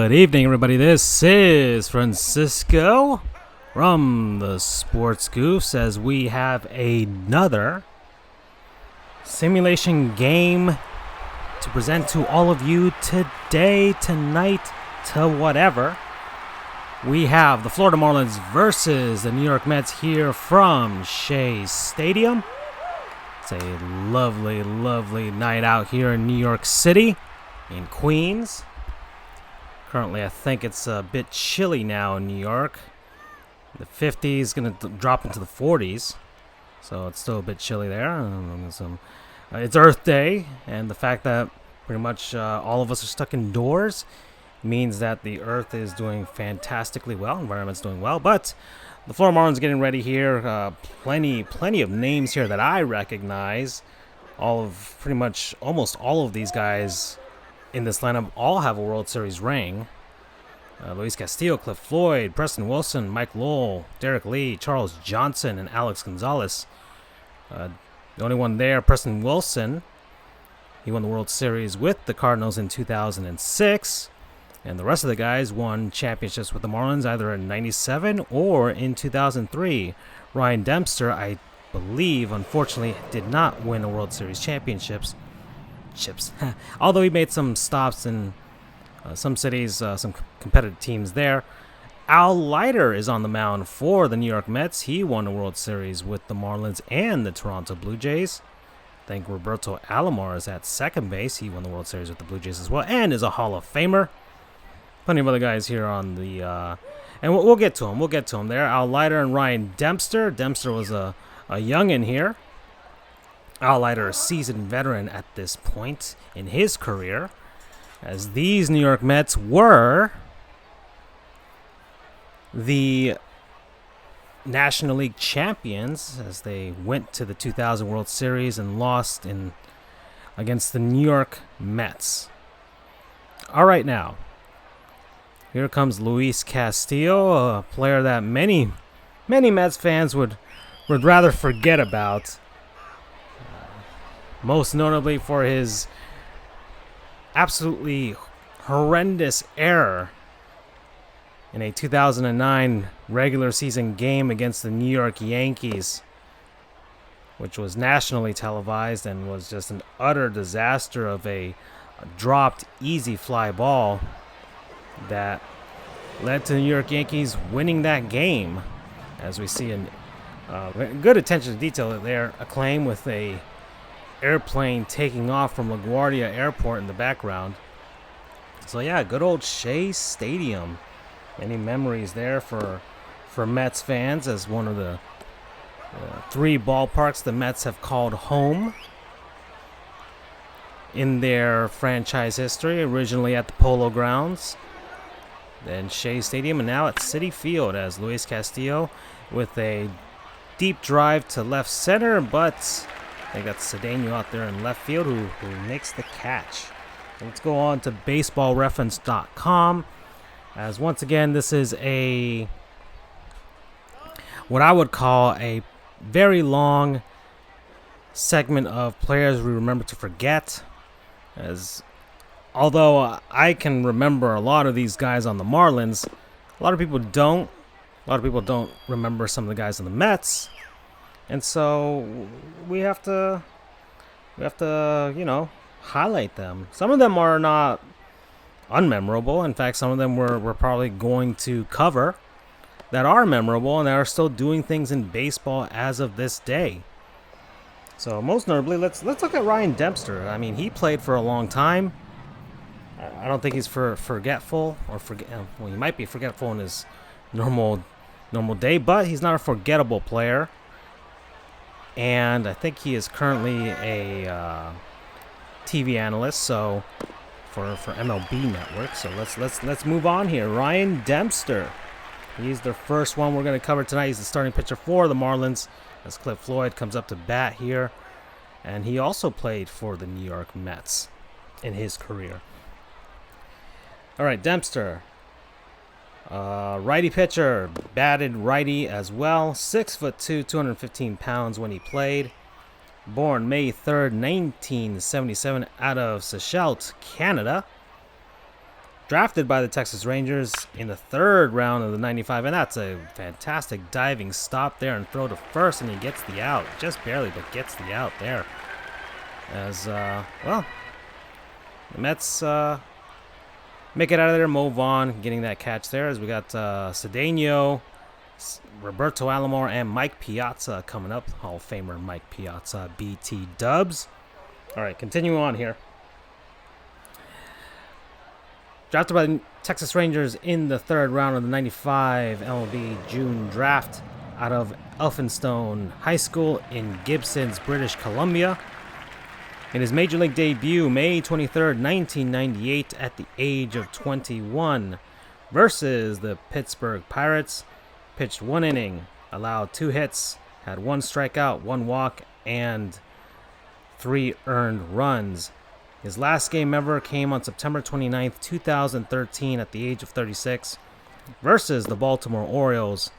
Good evening, everybody. This is Francisco from the Sports Goofs as we have another simulation game to present to all of you today, tonight, to whatever. We have the Florida Marlins versus the New York Mets here from Shea Stadium. It's a lovely, lovely night out here in New York City, in Queens. Currently, I think it's a bit chilly now in New York. The 50s going to drop into the 40s, so it's still a bit chilly there. It's Earth Day, and the fact that pretty much all of us are stuck indoors means that the Earth is doing fantastically well. Environment's doing well, but the Florida Marlins getting ready here. Plenty of names here that I recognize. Almost all of these guys in this lineup all have a World Series ring. Luis Castillo, Cliff Floyd, Preston Wilson, Mike Lowell, Derek Lee, Charles Johnson, and Alex Gonzalez. The only one there, Preston Wilson, he won the World Series with the Cardinals in 2006. And the rest of the guys won championships with the Marlins either in 97 or in 2003. Ryan Dempster, I believe, unfortunately, did not win a World Series championships. Although he made some stops in some cities, some competitive teams there. Al Leiter is on the mound for the New York Mets. He won a World Series with the Marlins and the Toronto Blue Jays. I think Roberto Alomar is at second base. He won the World Series with the Blue Jays as well and is a Hall of Famer. Plenty of other guys here on the... and we'll get to him. We'll get to him there. Al Leiter and Ryan Dempster. Dempster was a youngin' here. Al Leiter, a seasoned veteran at this point in his career, as these New York Mets were the National League champions as they went to the 2000 World Series and lost against the New York Mets. All right, now, here comes Luis Castillo, a player that many Mets fans would rather forget about. Most notably for his absolutely horrendous error in a 2009 regular season game against the New York Yankees, which was nationally televised and was just an utter disaster of a dropped easy fly ball that led to the New York Yankees winning that game. As we see in good attention to detail there, a claim with a airplane taking off from LaGuardia Airport in the background. So yeah, good old Shea Stadium. Many memories there for Mets fans as one of the three ballparks the Mets have called home in their franchise history. Originally at the Polo Grounds, then Shea Stadium, and now at Citi Field as Luis Castillo with a deep drive to left center, but I think that's Cedeno out there in left field who makes the catch. Let's go on to baseballreference.com, as once again this is what I would call a very long segment of players we remember to forget, as although I can remember a lot of these guys on the Marlins, a lot of people don't. A lot of people don't remember some of the guys on the Mets. And so we have to, highlight them. Some of them are not unmemorable. In fact, some of them we're probably going to cover that are memorable and that are still doing things in baseball as of this day. So most notably, let's look at Ryan Dempster. I mean, he played for a long time. I don't think he's forgetful well, he might be forgetful in his normal day, but he's not a forgettable player. And I think he is currently a TV analyst, so for MLB Network. So let's move on here. Ryan Dempster, he's the first one we're going to cover tonight. He's the starting pitcher for the Marlins as Cliff Floyd comes up to bat here, and he also played for the New York Mets in his career. All right, Dempster. Righty pitcher, batted righty as well. 6'2", 215 pounds when he played. Born May 3rd, 1977, out of Sechelt, Canada. drafted by the Texas Rangers in the 3rd round of the 95, and that's a fantastic diving stop there and throw to first, and he gets the out. Just barely, but gets the out there. As, well, the Mets make it out of there. Mo Vaughn getting that catch there, as we got Cedeno, Roberto Alomar, and Mike Piazza coming up. Hall of Famer Mike Piazza, BT Dubs. All right, continue on here. Drafted by the Texas Rangers in the 3rd round of the 95 MLB June draft out of Elphinstone High School in Gibsons, British Columbia. In his Major League debut, May 23rd, 1998, at the age of 21, versus the Pittsburgh Pirates, pitched 1 inning, allowed 2 hits, had 1 strikeout, 1 walk, and 3 earned runs. His last game ever came on September 29th, 2013, at the age of 36, versus the Baltimore Orioles.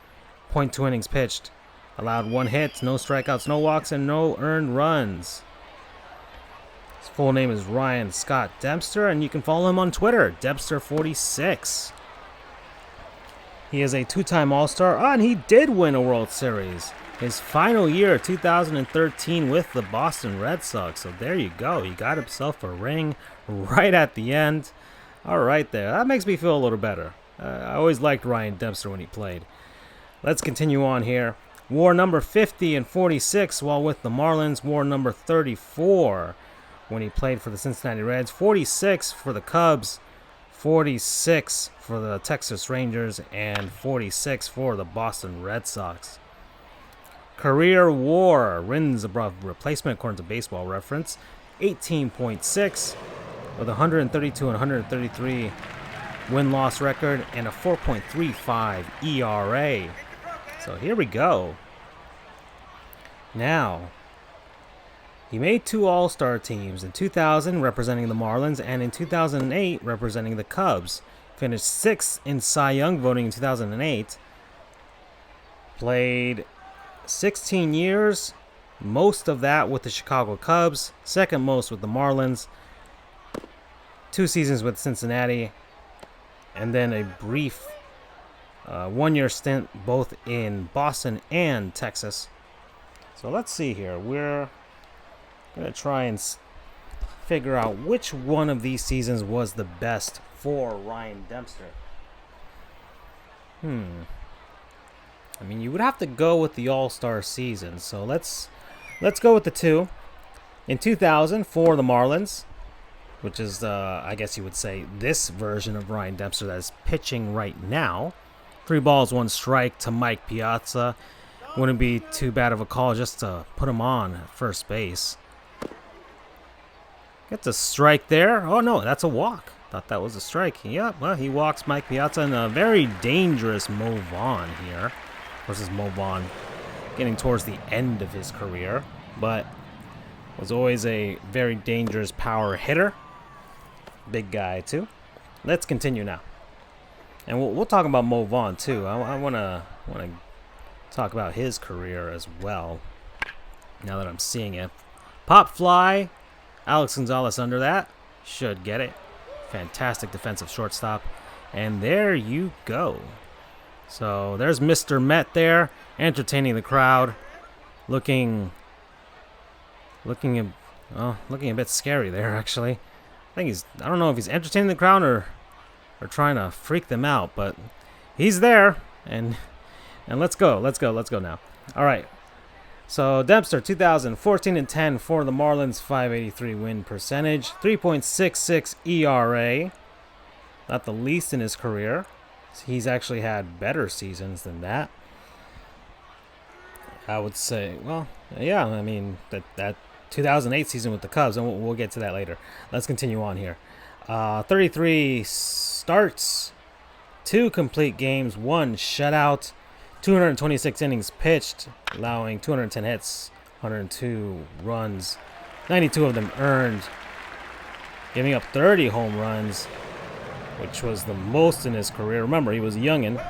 0.2 innings pitched, allowed 1 hit, no strikeouts, no walks, and no earned runs. His full name is Ryan Scott Dempster, and you can follow him on Twitter, Dempster46. He is a 2-time All-Star, and he did win a World Series. His final year, 2013, with the Boston Red Sox. So there you go. He got himself a ring right at the end. All right there. That makes me feel a little better. I always liked Ryan Dempster when he played. Let's continue on here. Wore number 50 and 46 while with the Marlins. Wore number 34 when he played for the Cincinnati Reds. 46 for the Cubs. 46 for the Texas Rangers. And 46 for the Boston Red Sox. Career WAR, wins above replacement according to Baseball Reference, 18.6 with 132 and 133 win-loss record and a 4.35 ERA. So here we go. Now, he made 2 All-Star teams in 2000 representing the Marlins and in 2008 representing the Cubs. Finished 6th in Cy Young voting in 2008. Played 16 years, most of that with the Chicago Cubs, 2nd most with the Marlins, 2 seasons with Cincinnati, and then a brief 1-year stint both in Boston and Texas. So let's see here. We're going to try and figure out which one of these seasons was the best for Ryan Dempster. I mean, you would have to go with the All-Star season, so let's go with the 2. In 2000, for the Marlins, which is, I guess you would say, this version of Ryan Dempster that is pitching right now. 3 balls, 1 strike to Mike Piazza. Wouldn't be too bad of a call just to put him on at first base. Gets a strike there. Oh, no, that's a walk. Thought that was a strike. Yep, well, he walks Mike Piazza in a very dangerous Mo Vaughn here. Versus Mo Vaughn getting towards the end of his career, but was always a very dangerous power hitter. Big guy, too. Let's continue now. And we'll talk about Mo Vaughn, too. I want to talk about his career as well, now that I'm seeing it. Pop fly. Alex Gonzalez under that. Should get it. Fantastic defensive shortstop. And there you go. So there's Mr. Met there, entertaining the crowd, looking a bit scary there, actually. I don't know if he's entertaining the crowd or trying to freak them out, but he's there, and let's go now. All right. So Dempster, 2014 and 10 for the Marlins, 583 win percentage, 3.66 ERA, not the least in his career. He's actually had better seasons than that, I would say. Well, yeah, I mean, that 2008 season with the Cubs, and we'll get to that later. Let's continue on here. 33 starts, 2 complete games, 1 shutout, 226 innings pitched, allowing 210 hits, 102 runs, 92 of them earned, giving up 30 home runs, which was the most in his career. Remember, he was a youngin',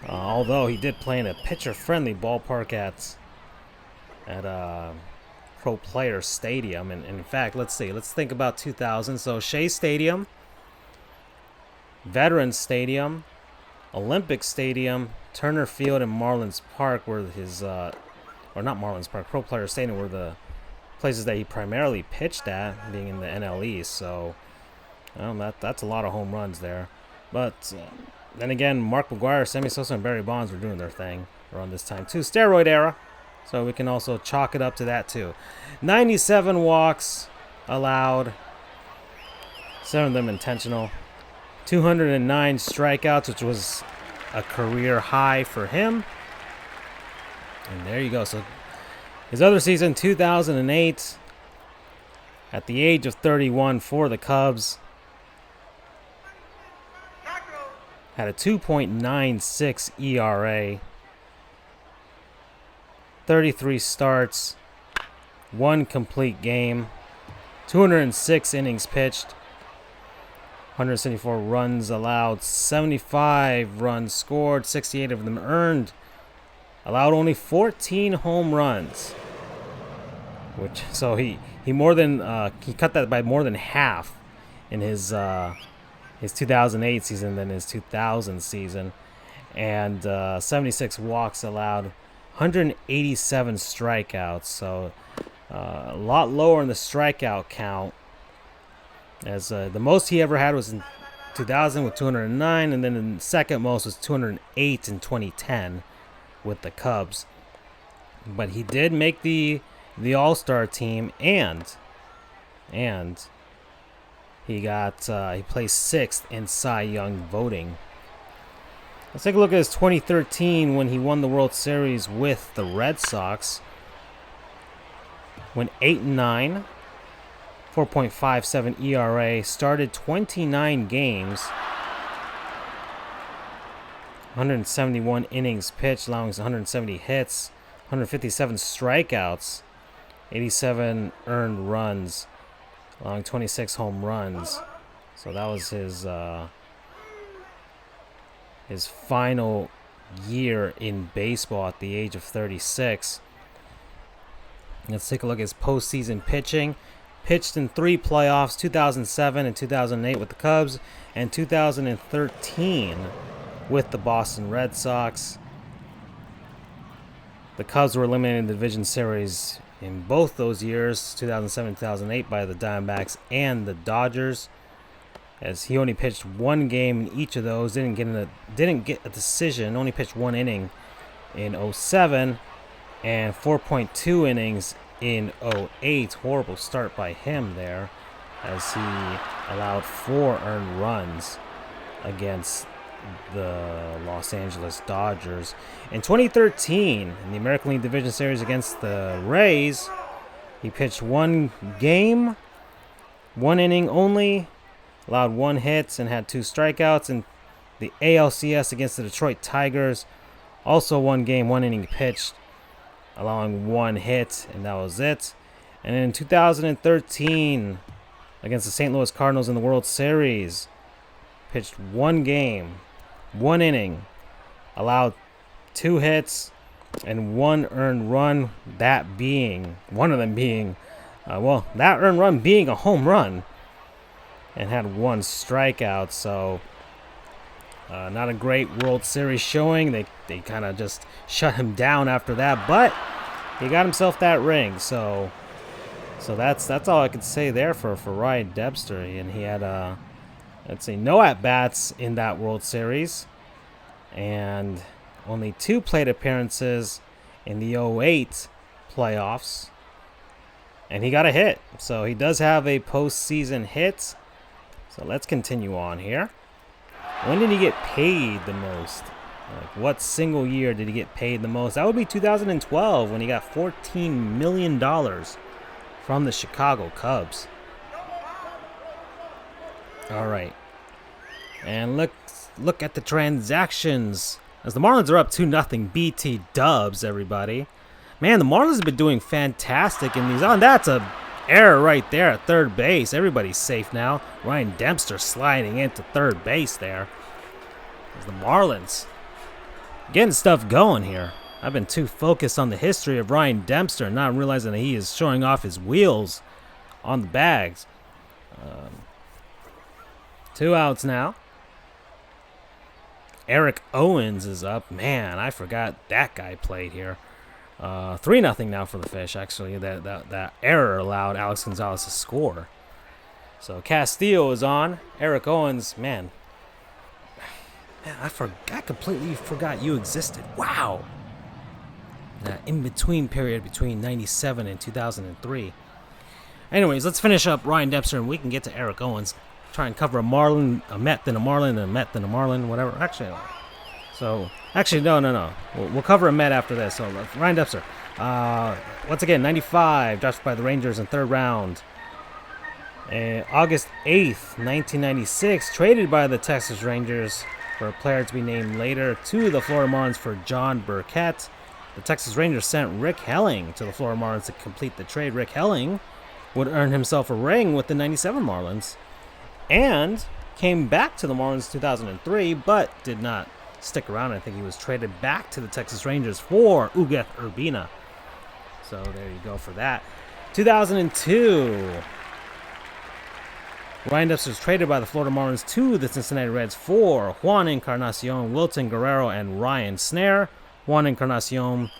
although he did play in a pitcher-friendly ballpark at Pro Player Stadium. And in fact, let's think about 2000. So Shea Stadium, Veterans Stadium, Olympic Stadium, Turner Field, and Marlins Park were his, or not Marlins Park, Pro Player Stadium were the places that he primarily pitched at, being in the NL East. So, that's a lot of home runs there. But then again, Mark McGwire, Sammy Sosa, and Barry Bonds were doing their thing around this time too. Steroid era. So we can also chalk it up to that too. 97 walks allowed. 7 of them intentional. 209 strikeouts, which was a career high for him. And there you go. So his other season, 2008, at the age of 31 for the Cubs, had a 2.96 ERA, 33 starts, 1 complete game, 206 innings pitched, 174 runs allowed, 75 runs scored, 68 of them earned, allowed only 14 home runs, which so he cut that by more than half in his 2008 season than his 2000 season, and 76 walks allowed, 187 strikeouts, so a lot lower in the strikeout count, as the most he ever had was in 2000 with 209, and then the second most was 208 in 2010 with the Cubs. But he did make the All-Star team, and he placed 6th in Cy Young voting. Let's take a look at his 2013 when he won the World Series with the Red Sox. Went 8-9, 4.57 ERA, started 29 games, 171 innings pitched, allowing 170 hits, 157 strikeouts, 87 earned runs, allowing 26 home runs. So that was his final year in baseball at the age of 36. Let's take a look at his postseason pitching. Pitched in 3 playoffs, 2007 and 2008 with the Cubs, and 2013 with the Boston Red Sox. The Cubs were eliminated in the division series in both those years, 2007 and 2008, by the Diamondbacks and the Dodgers, as he only pitched 1 game in each of those, didn't get a decision, only pitched 1 inning in 2007 and 4.2 innings in 2008. Horrible start by him there, as he allowed 4 earned runs against the Los Angeles Dodgers. In 2013, in the American League Division Series against the Rays, he pitched 1 game, 1 inning only, allowed 1 hit and had 2 strikeouts. In the ALCS against the Detroit Tigers, also 1 game, 1 inning pitched, allowing 1 hit, and that was it. And in 2013, against the St. Louis Cardinals in the World Series, pitched 1 game, 1 inning, allowed 2 hits, and 1 earned run, that being, one of them being, that earned run being a home run, and had 1 strikeout. So not a great World Series showing. They kind of just shut him down after that, but he got himself that ring. So that's all I could say there for Ryan Dempster. And he had no at-bats in that World Series, and only 2 plate appearances in the 2008 playoffs, and he got a hit. So he does have a postseason hit. So let's continue on here. When did he get paid the most? Like, what single year did he get paid the most? That would be 2012, when he got $14 million from the Chicago Cubs. All right. And look at the transactions, as the Marlins are up 2-0 BT Dubs, everybody. Man, the Marlins have been doing fantastic in these. Oh, and that's a error right there at third base. Everybody's safe now. Ryan Dempster sliding into third base there. As the Marlins getting stuff going here. I've been too focused on the history of Ryan Dempster, not realizing that he is showing off his wheels on the bags. 2 outs now. Erik Owens is up. Man, I forgot that guy played here. 3-0 now for the Fish, actually. That error allowed Alex Gonzalez to score. So Castillo is on. Erik Owens, man, I completely forgot you existed. Wow. That in-between period between 97 and 2003. Anyways, let's finish up Ryan Dempster and we can get to Erik Owens. Try and cover a Marlin, a Met, then a Marlin, and a Met, then a Marlin, whatever. Actually, no. We'll cover a Met after this. So, Ryan Dempster. Once again, 95, drafted by the Rangers in third round. August 8th, 1996, traded by the Texas Rangers for a player to be named later to the Florida Marlins for John Burkett. The Texas Rangers sent Rick Helling to the Florida Marlins to complete the trade. Rick Helling would earn himself a ring with the 97 Marlins and came back to the Marlins 2003, but did not stick around. I think he was traded back to the Texas Rangers for Ugueth Urbina. So there you go for that. 2002, Ryan Dempster was traded by the Florida Marlins to the Cincinnati Reds for Juan Encarnacion, Wilton Guerrero, and Ryan Snare. Juan Encarnacion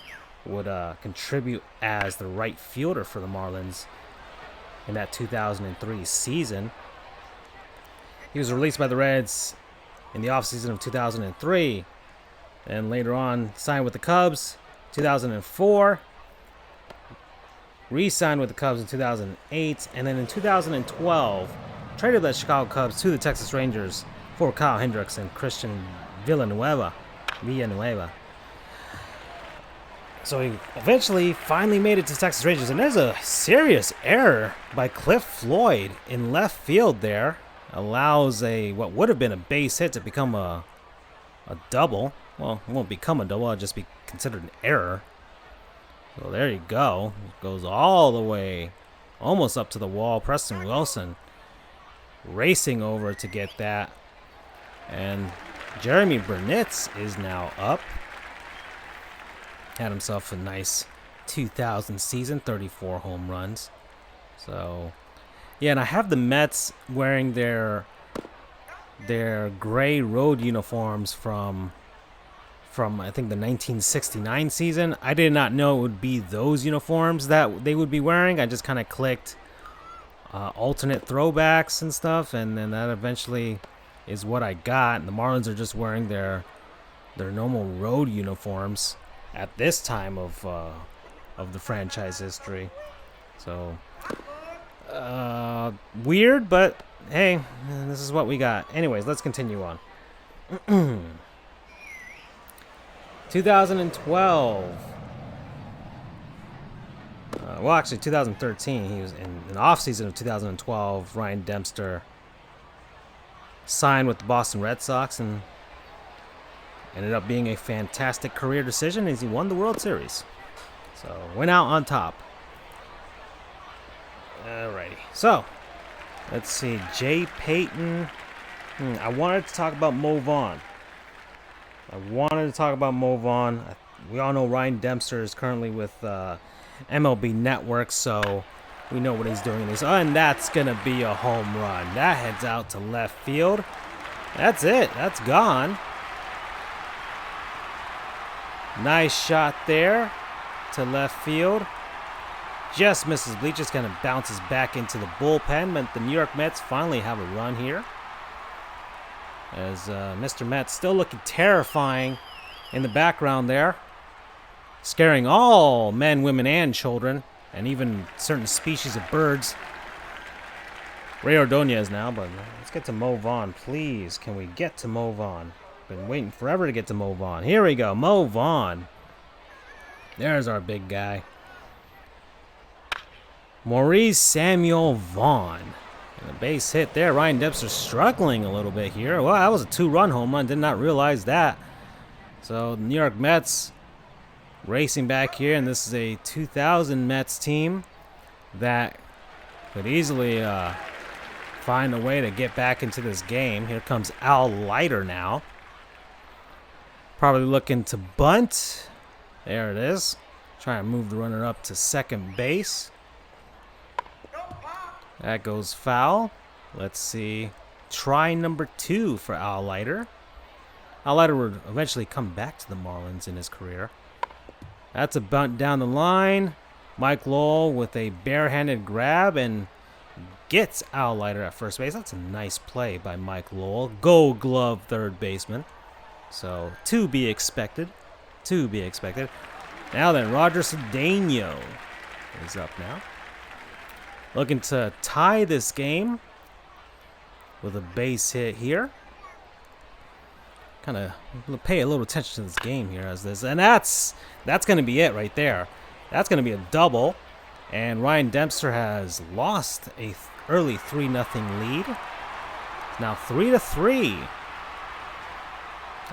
would contribute as the right fielder for the Marlins in that 2003 season. He was released by the Reds in the offseason of 2003, and later on signed with the Cubs 2004, re-signed with the Cubs in 2008, and then in 2012 traded the Chicago Cubs to the Texas Rangers for Kyle Hendricks and Christian Villanueva. So he eventually finally made it to Texas Rangers, and there's a serious error by Cliff Floyd in left field there. Allows what would have been a base hit to become a double. Well, it won't become a double, it'll just be considered an error. So there you go. It goes all the way, almost up to the wall. Preston Wilson racing over to get that. And Jeremy Burnitz is now up. Had himself a nice 2000 season, 34 home runs. So, yeah, and I have the Mets wearing their gray road uniforms from I think the 1969 season. I did not know it would be those uniforms that they would be wearing. I just kind of clicked alternate throwbacks and stuff, and then that eventually is what I got. And the Marlins are just wearing their normal road uniforms at this time of the franchise history. So weird, but hey, this is what we got. Anyways, let's continue on. 2012. Well, actually, 2013. He was in the offseason of 2012. Ryan Dempster signed with the Boston Red Sox and ended up being a fantastic career decision as he won the World Series. So, went out on top. Alrighty. So, let's see. Jay Payton. I wanted to talk about Mo Vaughn. We all know Ryan Dempster is currently with MLB Network, so we know what he's doing. And that's going to be a home run. That heads out to left field. That's it. That's gone. Nice shot there to left field. Just misses bleachers, kind of bounces back into the bullpen. But the New York Mets finally have a run here, as Mr. Met still looking terrifying in the background there, scaring all men, women, and children, and even certain species of birds. Ray Ordonez now, but let's get to Mo Vaughn, please. Can we get to Mo Vaughn? Been waiting forever to get to Mo Vaughn. Here we go, Mo Vaughn. There's our big guy. Maurice Samuel Vaughn. And a base hit there. Ryan Dempster struggling a little bit here. Well, that was a 2-run home run. Did not realize that. So the New York Mets racing back here, and this is a 2000 Mets team that could easily find a way to get back into this game. Here comes Al Leiter now. Probably looking to bunt. There it is. Trying to move the runner up to second base. That goes foul. Let's see. Try number 2 for Al Leiter. Al Leiter would eventually come back to the Marlins in his career. That's a bunt down the line. Mike Lowell with a barehanded grab and gets Al Leiter at first base. That's a nice play by Mike Lowell. Gold Glove third baseman. So, to be expected. To be expected. Now then, Roger Cedeno is up now. Looking to tie this game with a base hit here. Kind of pay a little attention to this game here as this. And that's going to be it right there. That's going to be a double. And Ryan Dempster has lost a early 3-0 lead. Now 3-3.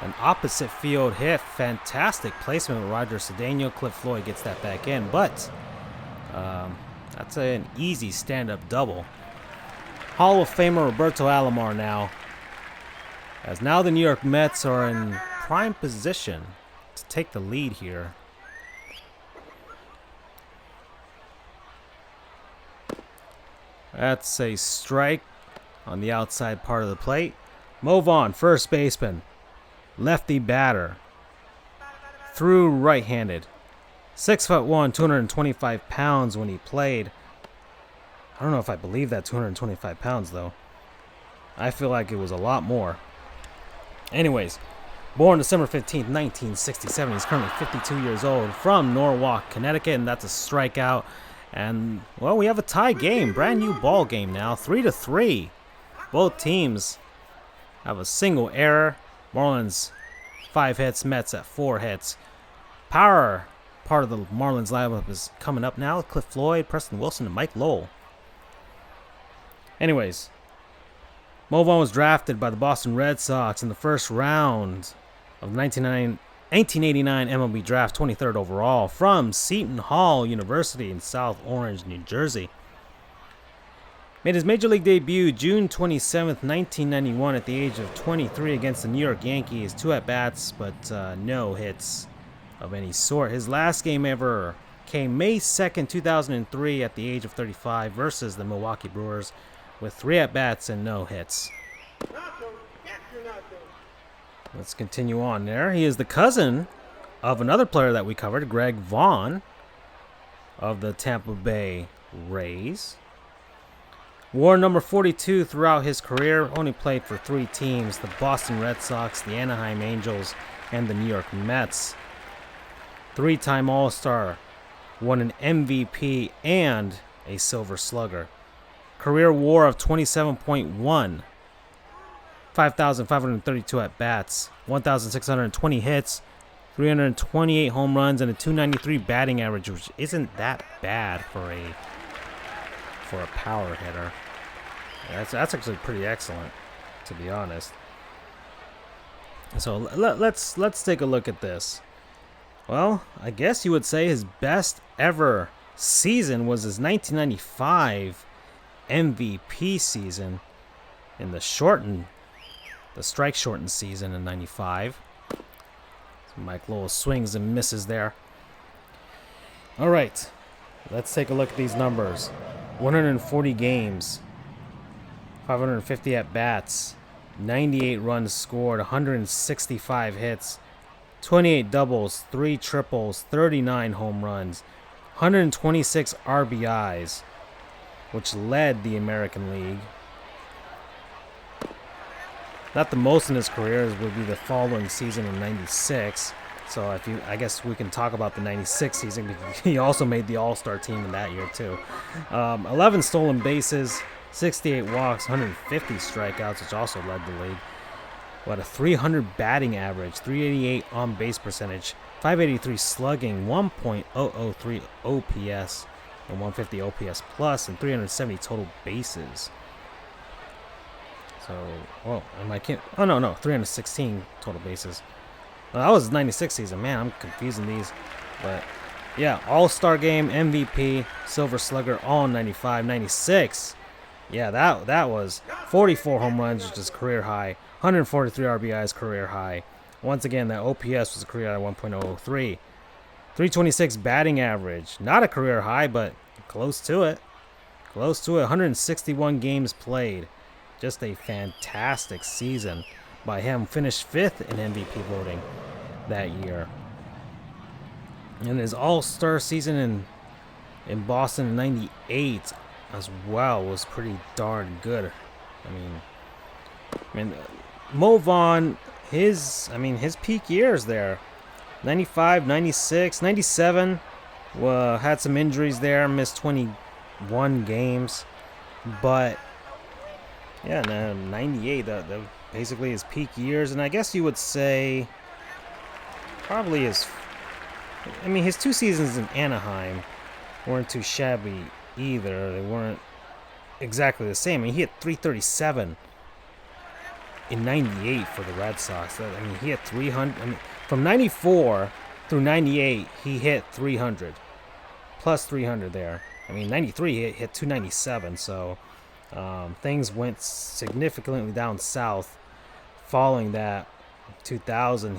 An opposite field hit. Fantastic placement with Roger Cedeno. Cliff Floyd gets that back in. But that's an easy stand-up double. Hall of Famer Roberto Alomar now. As now the New York Mets are in prime position to take the lead here. That's a strike on the outside part of the plate. Mo Vaughn, first baseman. Lefty batter. Threw right-handed. 6'1", 225 pounds when he played. I don't know if I believe that 225 pounds, though. I feel like it was a lot more. Anyways, born December 15th, 1967. He's currently 52 years old from Norwalk, Connecticut, and that's a strikeout. And, well, we have a tie game. Brand new ball game now. 3-3. Both teams have a single error. Marlins 5 hits, Mets at 4 hits. Power part of the Marlins lineup is coming up now. Cliff Floyd, Preston Wilson, and Mike Lowell. Anyways, Mo Vaughn was drafted by the Boston Red Sox in the first round of 1989 MLB draft, 23rd overall, from Seton Hall University in South Orange, New Jersey. Made his major league debut June 27th, 1991 at the age of 23 against the New York Yankees. 2 at-bats, but no hits of any sort. His last game ever came May 2nd, 2003 at the age of 35 versus the Milwaukee Brewers with 3 at-bats and no hits. Let's continue on there. He is the cousin of another player that we covered, Greg Vaughn of the Tampa Bay Rays. Wore number 42 throughout his career. Only played for 3 teams, the Boston Red Sox, the Anaheim Angels, and the New York Mets. 3-time All-Star. Won an MVP and a Silver Slugger. Career WAR of 27.1. 5,532 at-bats, 1,620 hits, 328 home runs, and a 293 batting average, which isn't that bad for a power hitter. That's actually pretty excellent, to be honest. So let's take a look at this. Well, I guess you would say his best ever season was his 1995 MVP season in the strike shortened season in 95. So Mike Lowell swings and misses there. All right, let's take a look at these numbers. 140 games, 550 at-bats, 98 runs scored, 165 hits, 28 doubles, 3 triples, 39 home runs, 126 RBIs, which led the American League. Not the most in his career would be the following season in 96. So I guess we can talk about the 96 season because he also made the All-Star team in that year too. 11 stolen bases, 68 walks, 150 strikeouts, which also led the league. What a 300 batting average, 388 on base percentage, 583 slugging, 1.003 OPS, and 150 OPS plus, and 370 total bases. So, 316 total bases. Well, that was 96 season. Man, I'm confusing these. But, yeah, All-Star Game, MVP, Silver Slugger, all in 95. 96, yeah, that was 44 home runs, which is career high. 143 RBIs, career high. Once again, that OPS was a career high, 1.003. 326 batting average. Not a career high, but close to it. Close to it. 161 games played. Just a fantastic season. by him. Finished 5th in MVP voting that year. And his all-star season in Boston in '98 as well was pretty darn good. I mean, Mo Vaughn, his peak years there, 95, 96, 97, had some injuries there, missed 21 games, but yeah, 98, that basically his peak years, and I guess you would say probably his 2 seasons in Anaheim weren't too shabby either. They weren't exactly the same. He hit 337 in '98 for the Red Sox. He hit 300. From '94 through '98, he hit 300, plus 300 there. '93 he hit 297. So things went significantly down south. Following that, 2000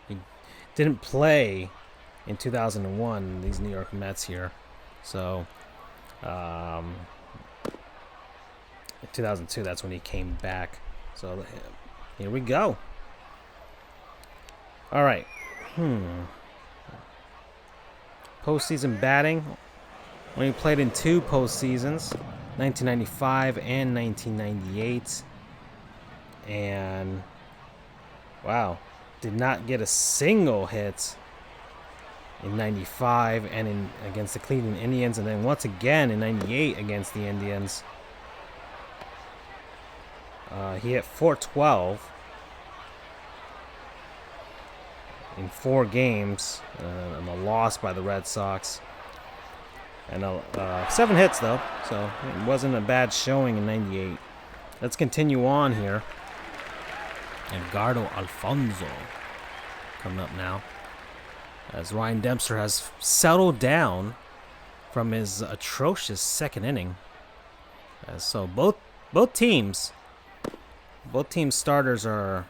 he didn't play in 2001. These New York Mets here, so. In 2002, that's when he came back. So here we go. All right. Postseason batting. When he played in 2 postseasons, 1995 and 1998. And wow, did not get a single hit in '95 and against the Cleveland Indians, and then once again in '98 against the Indians. He hit 412 in 4 games, and a loss by the Red Sox. And 7 hits, though, so it wasn't a bad showing in '98. Let's continue on here. Edgardo Alfonzo coming up now, as Ryan Dempster has settled down from his atrocious second inning. So both teams starters are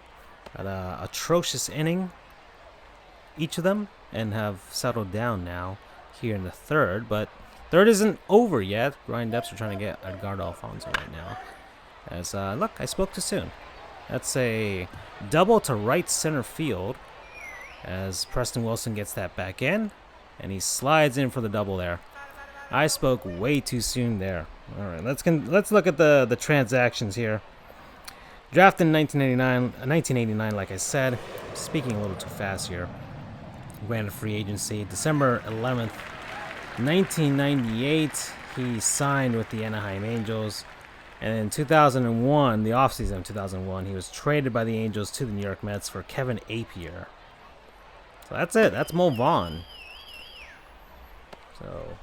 at an atrocious inning, each of them, and have settled down now here in the third. But third isn't over yet. Ryan Dempster trying to get Edgardo Alfonzo right now. As look, I spoke too soon. That's a double to right center field, as Preston Wilson gets that back in, and he slides in for the double there. I spoke way too soon there. All right, let's look at the transactions here. Drafted in 1989, like I said. Speaking a little too fast here. Granted free agency. December 11th, 1998, he signed with the Anaheim Angels. And in 2001, the offseason of 2001, he was traded by the Angels to the New York Mets for Kevin Appier. So that's it. That's Mo Vaughn. So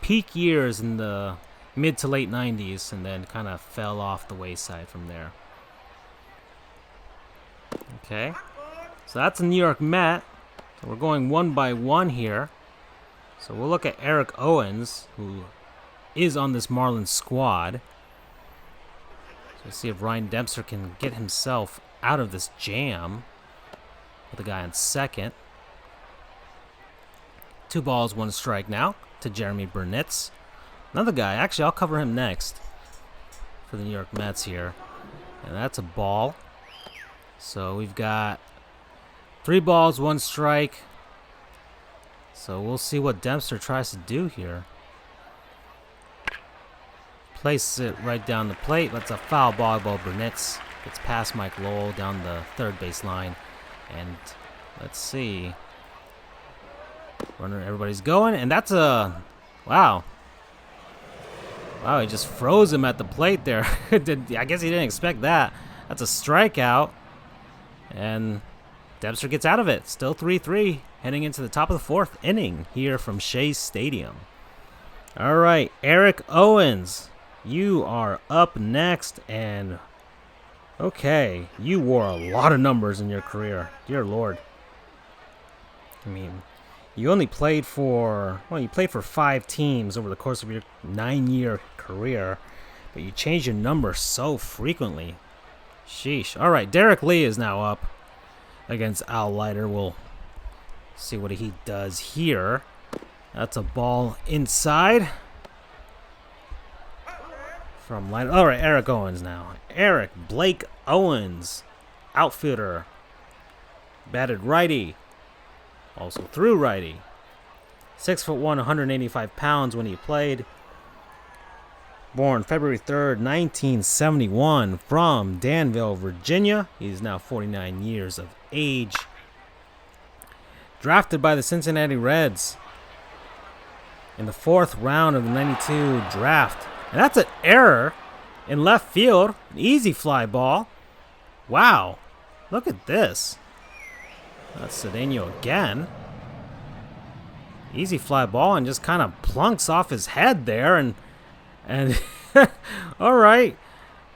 peak years in the mid to late 90s, and then kind of fell off the wayside from there. Okay, so that's a New York Met. So we're going one by one here. So we'll look at Erik Owens, who is on this Marlins squad. So we'll see if Ryan Dempster can get himself out of this jam with the guy on second. 2 balls, 1 strike now to Jeremy Burnitz. Another guy, actually I'll cover him next for the New York Mets here. And that's a ball. So we've got 3 balls, 1 strike. So we'll see what Dempster tries to do here. Places it right down the plate. That's a foul ball. Burnitz gets past Mike Lowell down the third base line. And let's see. Runner, everybody's going. And that's a... Wow. Wow, he just froze him at the plate there. I guess he didn't expect that. That's a strikeout. And Dempster gets out of it. Still 3-3. Heading into the top of the 4th inning here from Shea Stadium. All right, Erik Owens, you are up next. And, okay, you wore a lot of numbers in your career. Dear Lord. I mean, you only played for, well, you played for 5 teams over the course of your 9-year career, but you changed your number so frequently. Sheesh. All right, Derek Lee is now up against Al Leiter. We'll see what he does here. That's a ball inside from line. All right, Erik Owens now. Erik Blake Owens, outfielder, batted righty, also threw righty. 6'1", 185 pounds when he played. Born February 3rd, 1971, from Danville, Virginia. He's now 49 years of age. Drafted by the Cincinnati Reds in the 4th round of the 92 draft. And that's an error in left field. An easy fly ball. Wow. Look at this. That's Cedeno again. Easy fly ball and just kind of plunks off his head there. And all right.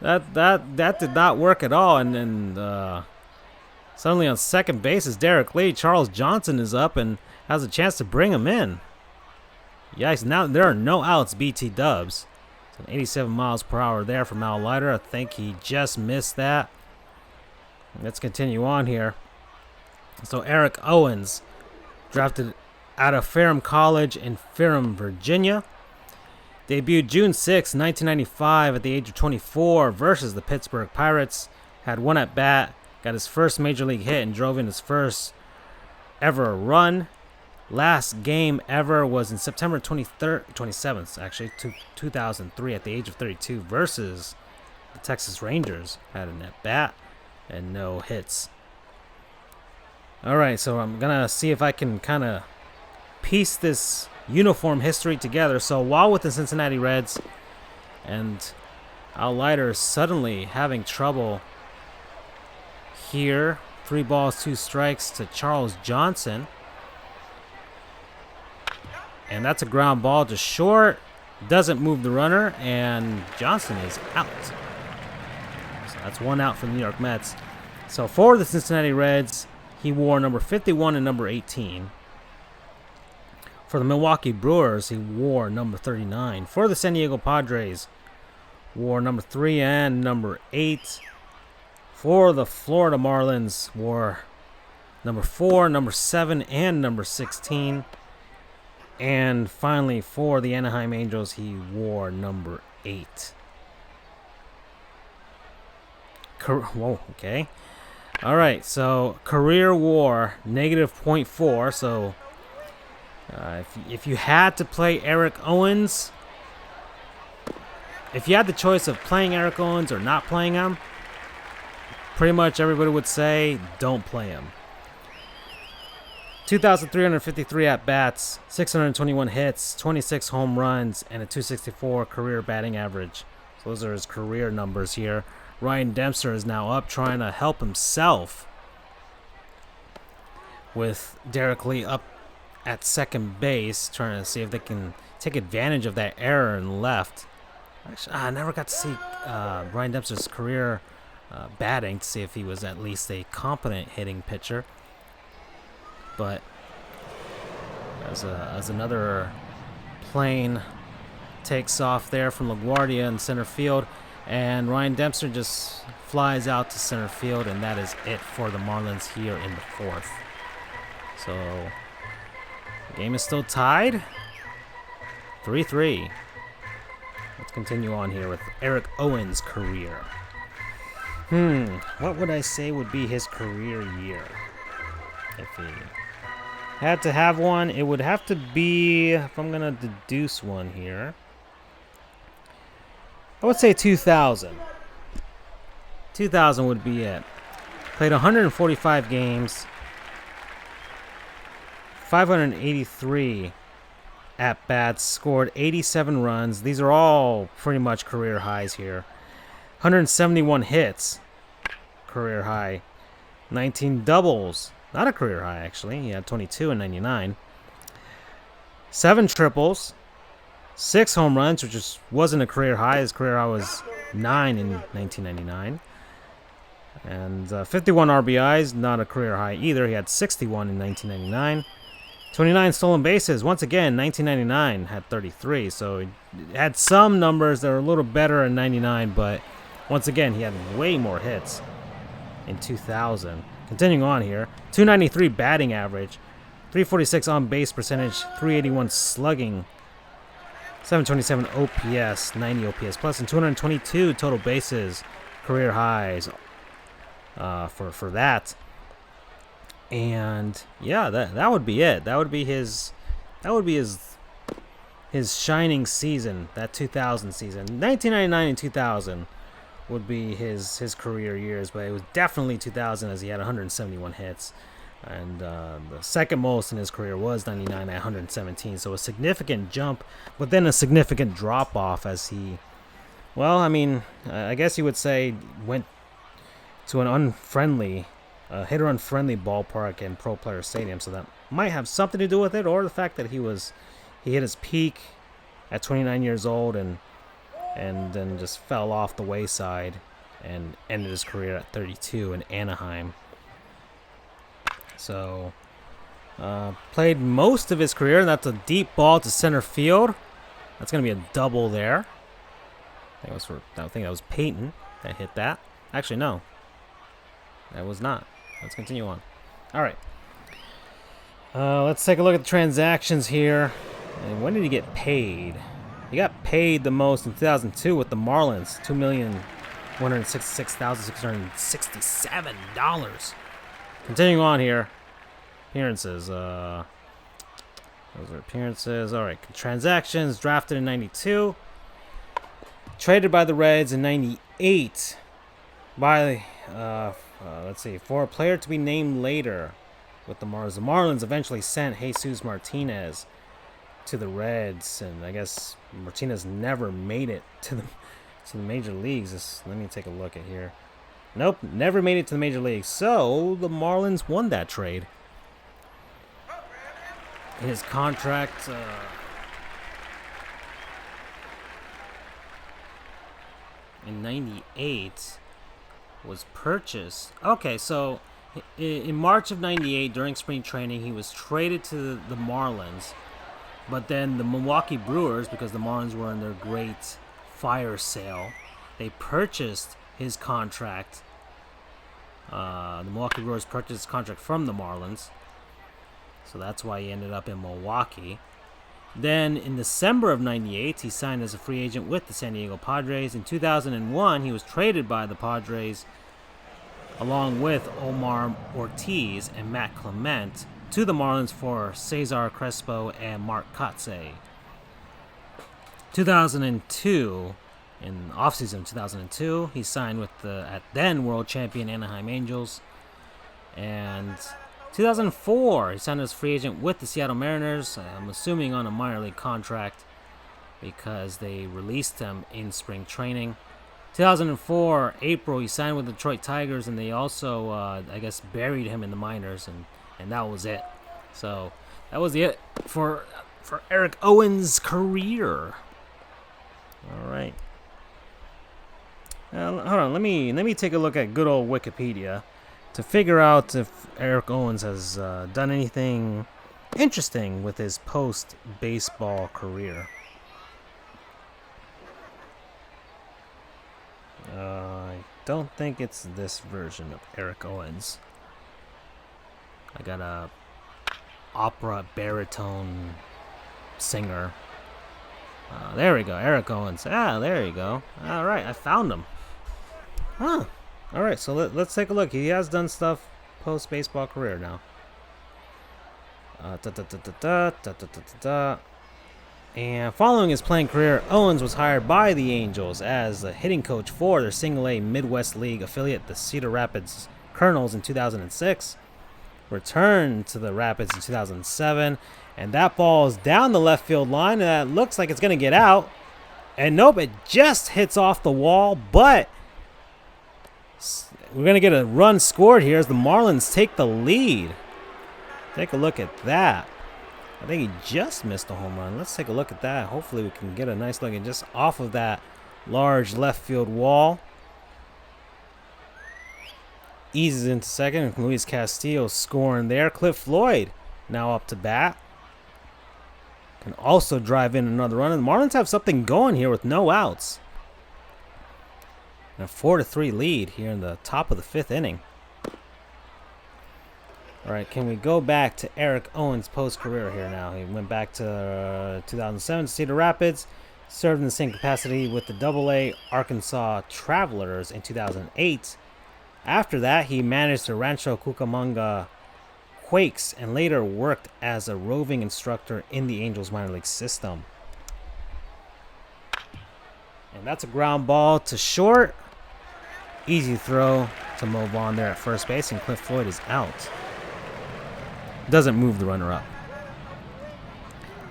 That did not work at all. And then suddenly on second base is Derek Lee. Charles Johnson is up and has a chance to bring him in. Yikes, now there are no outs, BT Dubs. So 87 miles per hour there from Al Leiter. I think he just missed that. Let's continue on here. So Erik Owens, drafted out of Ferrum College in Ferrum, Virginia. Debuted June 6, 1995 at the age of 24 versus the Pittsburgh Pirates. Had one at bat, got his first major league hit and drove in his first ever run. Last game ever was in September 27th, actually, 2003 at the age of 32 versus the Texas Rangers. Had an at bat and no hits. All right, so I'm going to see if I can kind of piece this uniform history together. So while with the Cincinnati Reds and Al Leiter suddenly having trouble here, 3 balls, 2 strikes to Charles Johnson. And that's a ground ball to short. Doesn't move the runner, and Johnson is out. So that's 1 out for the New York Mets. So for the Cincinnati Reds, he wore number 51 and number 18. For the Milwaukee Brewers, he wore number 39. For the San Diego Padres, wore number 3 and number 8. For the Florida Marlins, wore number 4, number 7, and number 16. And finally, for the Anaheim Angels, he wore number 8. Whoa, okay. All right, so career WAR, -0.4. So if you had to play Erik Owens, if you had the choice of playing Erik Owens or not playing him, pretty much everybody would say don't play him. 2,353 at-bats, 621 hits, 26 home runs, and a .264 career batting average. So those are his career numbers here. Ryan Dempster is now up trying to help himself with Derek Lee up at second base, trying to see if they can take advantage of that error in left. Actually, I never got to see Ryan Dempster's career batting to see if he was at least a competent hitting pitcher. But as another plane takes off there from LaGuardia in center field, and Ryan Dempster just flies out to center field, and that is it for the Marlins here in the 4th. So the game is still tied, 3-3. Let's continue on here with Erik Owens' career. What would I say would be his career year? If he had to have one, it would have to be, if I'm going to deduce one here, I would say 2000. 2000 would be it. Played 145 games, 583 at-bats, scored 87 runs. These are all pretty much career highs here. 171 hits, career high. 19 doubles. Not a career high, actually. He had 22 in 99. 7 triples. 6 home runs, which just wasn't a career high. His career high was 9 in 1999. And 51 RBIs, not a career high either. He had 61 in 1999. 29 stolen bases. Once again, 1999 had 33. So he had some numbers that were a little better in 99, but once again, he had way more hits in 2000. Continuing on here, 293 batting average, 346 on base percentage, 381 slugging, 727 OPS, 90 OPS plus, and 222 total bases, career highs for that. And yeah, that would be it. That would be his shining season, that 2000 season. 1999 and 2000 would be his career years, but it was definitely 2000 as he had 171 hits. And the second most in his career was 99 at 117. So a significant jump, but then a significant drop off as he, well, I mean, I guess you would say went to an unfriendly, hitter-unfriendly ballpark and Pro Player Stadium. So that might have something to do with it, or the fact that he hit his peak at 29 years old and then just fell off the wayside and ended his career at 32 in Anaheim. So, played most of his career, and that's a deep ball to center field. That's going to be a double there. I think that was Peyton that hit that. Actually, no. That was not. Let's continue on. All right. Let's take a look at the transactions here. And when did he get paid? He got paid the most in 2002 with the Marlins, $2,166,667. Continuing on here. Appearances. Those are appearances. All right. Transactions. Drafted in 92. Traded by the Reds in 98. By, let's see, for a player to be named later with the Marlins. The Marlins eventually sent Jesus Martinez to the Reds. And I guess Martinez never made it to the major leagues. Let me take a look at here. Nope, never made it to the major leagues. So the Marlins won that trade. His contract in 98 was purchased. Okay, so in March of 98, during spring training, he was traded to the Marlins. But then the Milwaukee Brewers, because the Marlins were in their great fire sale, they purchased his contract. The Milwaukee Brewers purchased his contract from the Marlins. So that's why he ended up in Milwaukee. Then in December of 98, he signed as a free agent with the San Diego Padres. In 2001, he was traded by the Padres along with Omar Ortiz and Matt Clement to the Marlins for Cesar Crespo and Mark Kotsay. 2002, in offseason of 2002, he signed with the at then world champion Anaheim Angels. And 2004, he signed as free agent with the Seattle Mariners. I'm assuming on a minor league contract because they released him in spring training. 2004, April, he signed with the Detroit Tigers, and they also, I guess, buried him in the minors, and that was it. So that was it for Erik Owens' career. All right. Hold on. Let me take a look at good old Wikipedia to figure out if Erik Owens has done anything interesting with his post-baseball career. I don't think it's this version of Erik Owens. I got a opera baritone singer. There we go, Erik Owens. There you go. All right, I found him. Huh. All right, so let's take a look. He has done stuff post-baseball career now. And following his playing career, Owens was hired by the Angels as the hitting coach for their Single-A Midwest League affiliate, the Cedar Rapids Colonels, in 2006. Returned to the Rapids in 2007, and that ball is down the left field line, and that looks like it's going to get out. And nope, it just hits off the wall, but we're going to get a run scored here as the Marlins take the lead. Take a look at that. I think he just missed a home run. Let's take a look at that. Hopefully we can get a nice look at just off of that large left field wall. Eases into second. Luis Castillo scoring there. Cliff Floyd now up to bat. Can also drive in another run. And the Marlins have something going here with no outs. And a 4-3 lead here in the top of the fifth inning. All right, can we go back to Erik Owens' post-career here now? He went back to 2007 to Cedar Rapids, served in the same capacity with the AA Arkansas Travelers in 2008. After that, he managed the Rancho Cucamonga Quakes and later worked as a roving instructor in the Angels minor league system. And that's a ground ball to short. Easy throw to Vaughn there at first base, and Cliff Floyd is out. Doesn't move the runner up.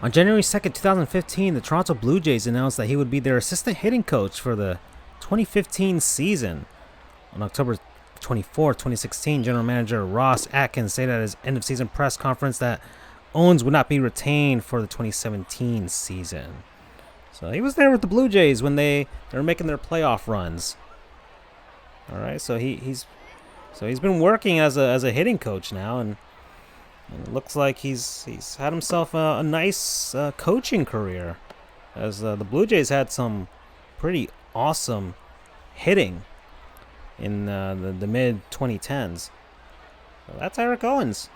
On January 2nd, 2015, the Toronto Blue Jays announced that he would be their assistant hitting coach for the 2015 season. On October 24, 2016, General Manager Ross Atkins stated at his end-of-season press conference that Owens would not be retained for the 2017 season. So he was there with the Blue Jays when they were making their playoff runs. All right, so he's been working as a hitting coach now, and it looks like he's had himself a nice coaching career, as the Blue Jays had some pretty awesome hitting in the mid-2010s. So that's Erik Owens.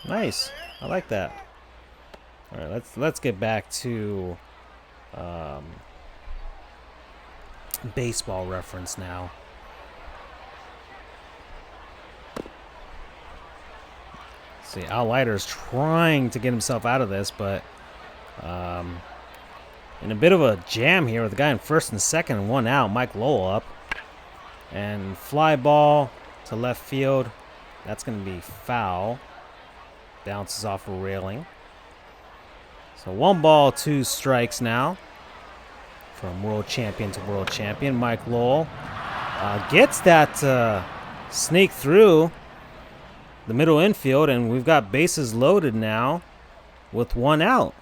Nice. I like that. All right, let's get back to baseball reference now. See, Al Leiter's trying to get himself out of this, but in a bit of a jam here with the guy in first and second and one out. Mike Lowell up. And fly ball to left field. That's going to be foul. Bounces off a railing. So 1 ball, 2 strikes now. From world champion to world champion. Mike Lowell gets that sneak through the middle infield, and we've got bases loaded now with 1 out.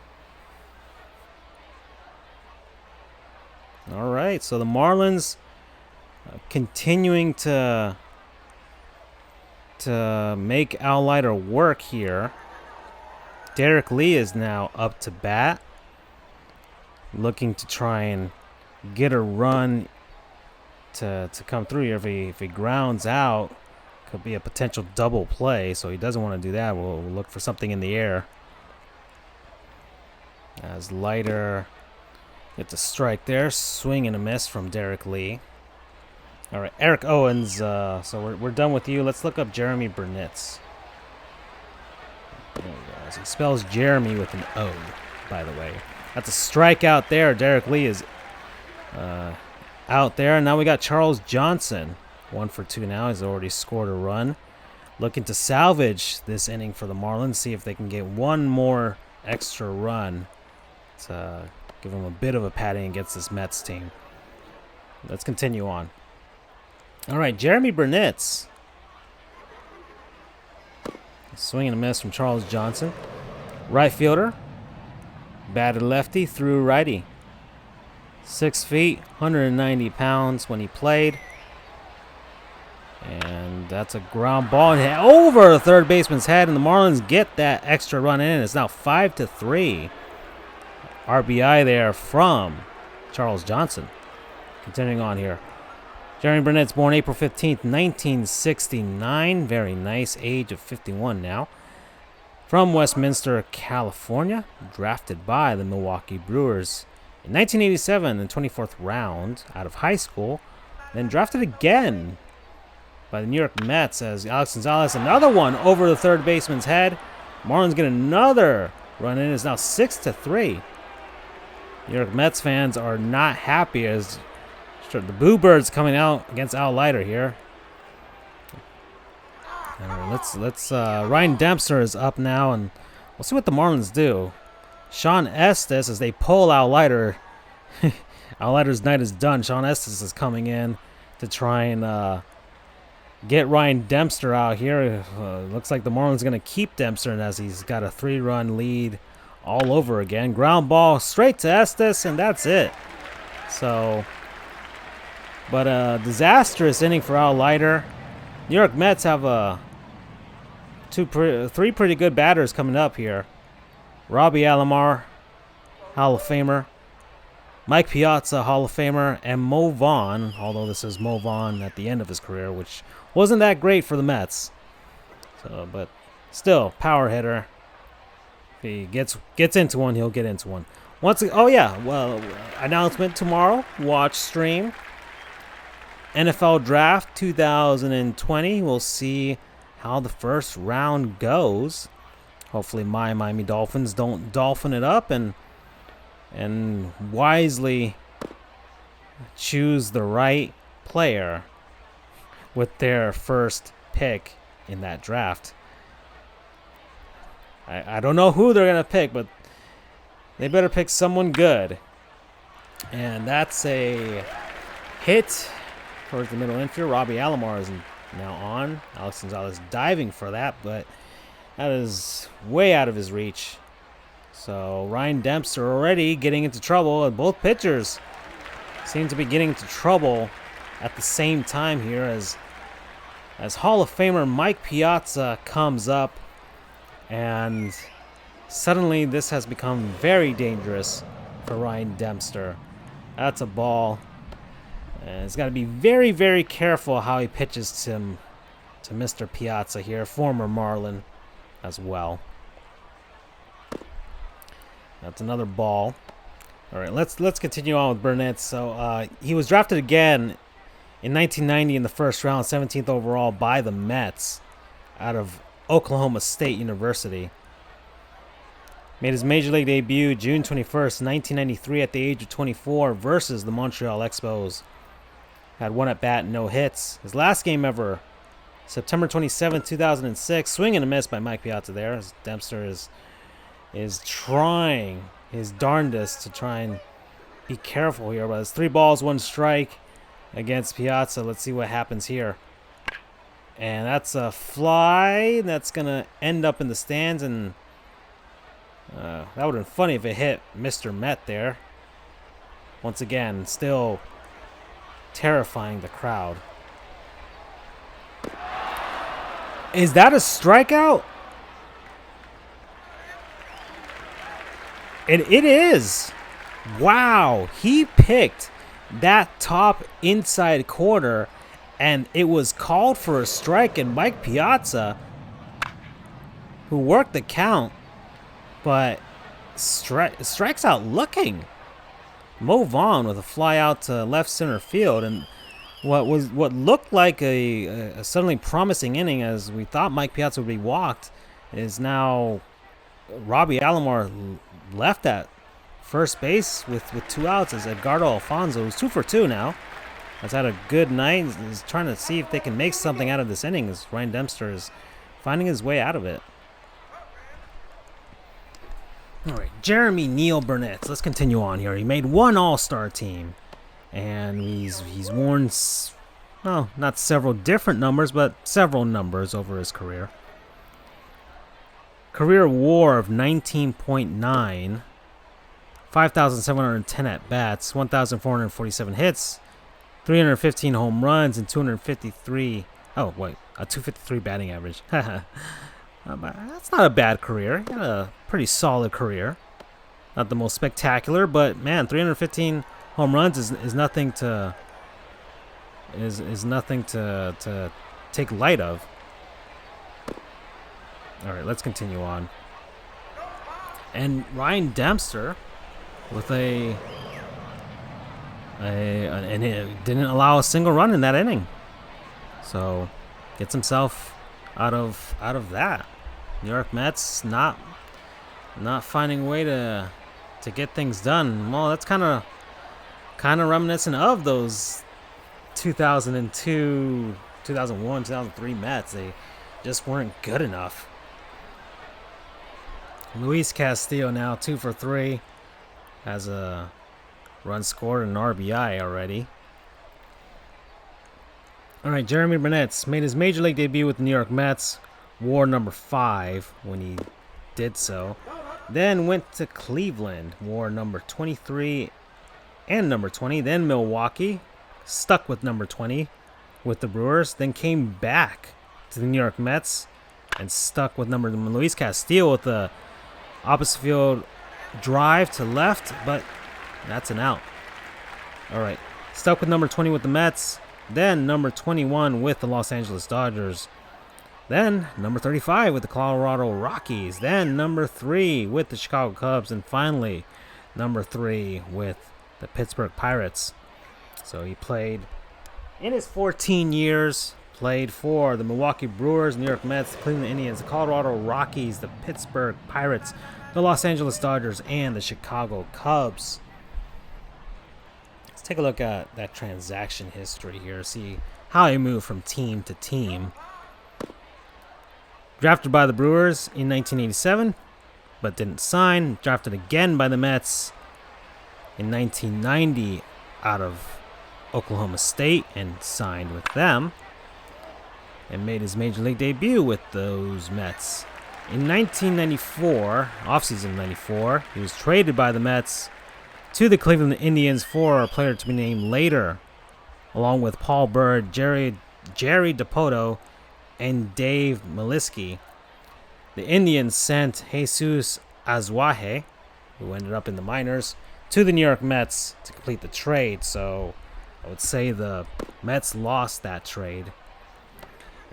All right, so the Marlins continuing to make Al Leiter work here. Derek Lee is now up to bat, looking to try and get a run to come through here. If he grounds out, could be a potential double play, so he doesn't want to do that. We'll look for something in the air. As Leiter gets a strike there, swing and a miss from Derek Lee. All right, Erik Owens, so we're done with you. Let's look up Jeremy Burnitz. There we go. So he spells Jeremy with an O, by the way. That's a strikeout there. Derek Lee is out there. And now we got Charles Johnson. 1 for 2 now. He's already scored a run. Looking to salvage this inning for the Marlins. See if they can get one more extra run to give them a bit of a padding against this Mets team. Let's continue on. All right, Jeremy Burnitz. Swing and a miss from Charles Johnson. Right fielder. Batted lefty, threw righty. 6 feet, 190 pounds when he played. And that's a ground ball over the third baseman's head, and the Marlins get that extra run in. It's now 5-3. RBI there from Charles Johnson. Continuing on here. Jeremy Burnitz, born April 15th, 1969. Very nice, age of 51 now. From Westminster, California. Drafted by the Milwaukee Brewers in 1987 in the 24th round out of high school. Then drafted again by the New York Mets as Alex Gonzalez. Another one over the third baseman's head. Marlins get another run in. It's now 6-3. New York Mets fans are not happy as the Boo Birds coming out against Al Leiter here. Let's Ryan Dempster is up now, and we'll see what the Marlins do. Sean Estes, as they pull Al Leiter. Al Leiter's night is done. Sean Estes is coming in to try and get Ryan Dempster out here. Looks like the Marlins are going to keep Dempster as he's got a 3-run lead all over again. Ground ball straight to Estes, and that's it. So, but a disastrous inning for Al Leiter. New York Mets have three pretty good batters coming up here. Robbie Alomar, Hall of Famer. Mike Piazza, Hall of Famer, and Mo Vaughn, although this is Mo Vaughn at the end of his career, which wasn't that great for the Mets. So, but still, power hitter. If he gets into one, he'll get into one. Oh yeah, well, announcement tomorrow. Watch stream. NFL Draft 2020. We'll see how the first round goes. Hopefully, my Miami Dolphins don't dolphin it up and wisely choose the right player with their first pick in that draft. I don't know who they're going to pick, but they better pick someone good. And that's a hit towards the middle infield. Robbie Alomar is now on. Alex Gonzalez diving for that, but that is way out of his reach. So Ryan Dempster already getting into trouble, and both pitchers seem to be getting into trouble at the same time here as Hall of Famer Mike Piazza comes up, and suddenly this has become very dangerous for Ryan Dempster. That's a ball. And he's got to be very, very careful how he pitches to Mr. Piazza here, former Marlin as well. That's another ball. All right, let's continue on with Burnitz. So he was drafted again in 1990 in the first round, 17th overall by the Mets out of Oklahoma State University. Made his major league debut June 21st, 1993 at the age of 24 versus the Montreal Expos. Had one at bat, no hits. His last game ever, September 27, 2006. Swing and a miss by Mike Piazza there. As Dempster is trying his darndest to try and be careful here. But it's 3 balls, 1 strike against Piazza. Let's see what happens here. And that's a fly. That's going to end up in the stands. And that would have been funny if it hit Mr. Met there. Once again, still terrifying the crowd. Is that a strikeout? It is. Wow. He picked that top inside corner, and it was called for a strike, and Mike Piazza, who worked the count, but strikes out looking. Vaughn with a fly out to left center field, and what looked like a suddenly promising inning, as we thought Mike Piazza would be walked, is now Robbie Alomar left at first base with 2 outs as Edgardo Alfonso, who's 2 for 2 now, has had a good night. Is trying to see if they can make something out of this inning, as Ryan Dempster is finding his way out of it. All right, Jeremy Neal Burnitz. Let's continue on here. He made 1 All-Star team, and he's worn, well, not several different numbers, but several numbers over his career. Career WAR of 19.9, 5,710 at bats, 1,447 hits, 315 home runs, and 253. Oh wait, a 253 batting average. That's not a bad career. He had a pretty solid career. Not the most spectacular, but man, 315 home runs is nothing to nothing to take light of. All right, let's continue on. And Ryan Dempster with and it didn't allow a single run in that inning, so gets himself out of that. New York Mets not finding a way to get things done. Well, that's kind of reminiscent of those 2002, 2001, 2003 Mets. They just weren't good enough. Luis Castillo now 2 for 3, has a run scored and an RBI already. All right, Jeremy Burnitz made his major league debut with the New York Mets, WAR number 5 when he did so. Then went to Cleveland, WAR number 23 and number 20. Then Milwaukee, stuck with number 20 with the Brewers. Then came back to the New York Mets and stuck with number Luis Castillo with the opposite field drive to left, but that's an out. All right, stuck with number 20 with the Mets. Then number 21 with the Los Angeles Dodgers. Then number 35 with the Colorado Rockies. Then number 3 with the Chicago Cubs. And finally, number 3 with the Pittsburgh Pirates. So he played in his 14 years, played for the Milwaukee Brewers, New York Mets, the Cleveland Indians, the Colorado Rockies, the Pittsburgh Pirates, the Los Angeles Dodgers, and the Chicago Cubs. Let's take a look at that transaction history here, see how he moved from team to team. Drafted by the Brewers in 1987, but didn't sign. Drafted again by the Mets in 1990 out of Oklahoma State and signed with them. And made his major league debut with those Mets. In 1994, offseason 94, he was traded by the Mets to the Cleveland Indians for a player to be named later, along with Paul Bird, Jerry Dipoto, and Dave Meliski. The Indians sent Jesus Azuaje, who ended up in the minors, to the New York Mets to complete the trade. So I would say the Mets lost that trade.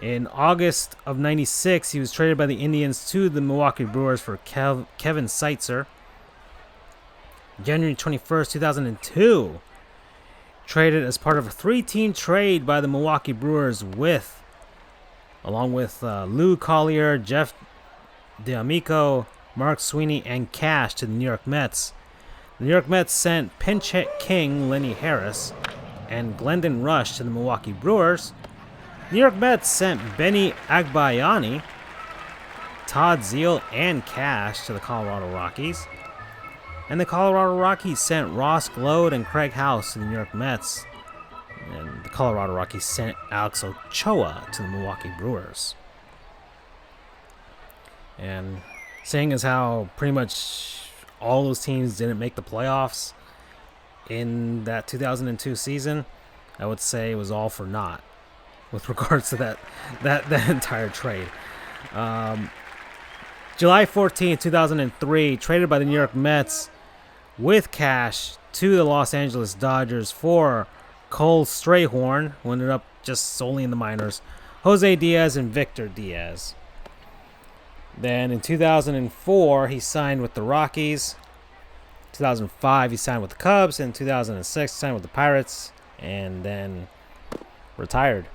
In August of 96, he was traded by the Indians to the Milwaukee Brewers for Kevin Seitzer. January 21st, 2002, traded as part of a 3-team trade by the Milwaukee Brewers along with Lou Collier, Jeff D'Amico, Mark Sweeney, and Cash to the New York Mets. The New York Mets sent pinch hit king Lenny Harris and Glendon Rush to the Milwaukee Brewers. New York Mets sent Benny Agbayani, Todd Zeile, and Cash to the Colorado Rockies. And the Colorado Rockies sent Ross Glode and Craig House to the New York Mets. And the Colorado Rockies sent Alex Ochoa to the Milwaukee Brewers. And seeing as how pretty much all those teams didn't make the playoffs in that 2002 season, I would say it was all for naught with regards to that entire trade. July 14, 2003, traded by the New York Mets with Cash to the Los Angeles Dodgers for Cole Strayhorn, who ended up just solely in the minors, Jose Diaz, and Victor Diaz. Then in 2004, he signed with the Rockies. 2005, he signed with the Cubs. In 2006, he signed with the Pirates, and then retired.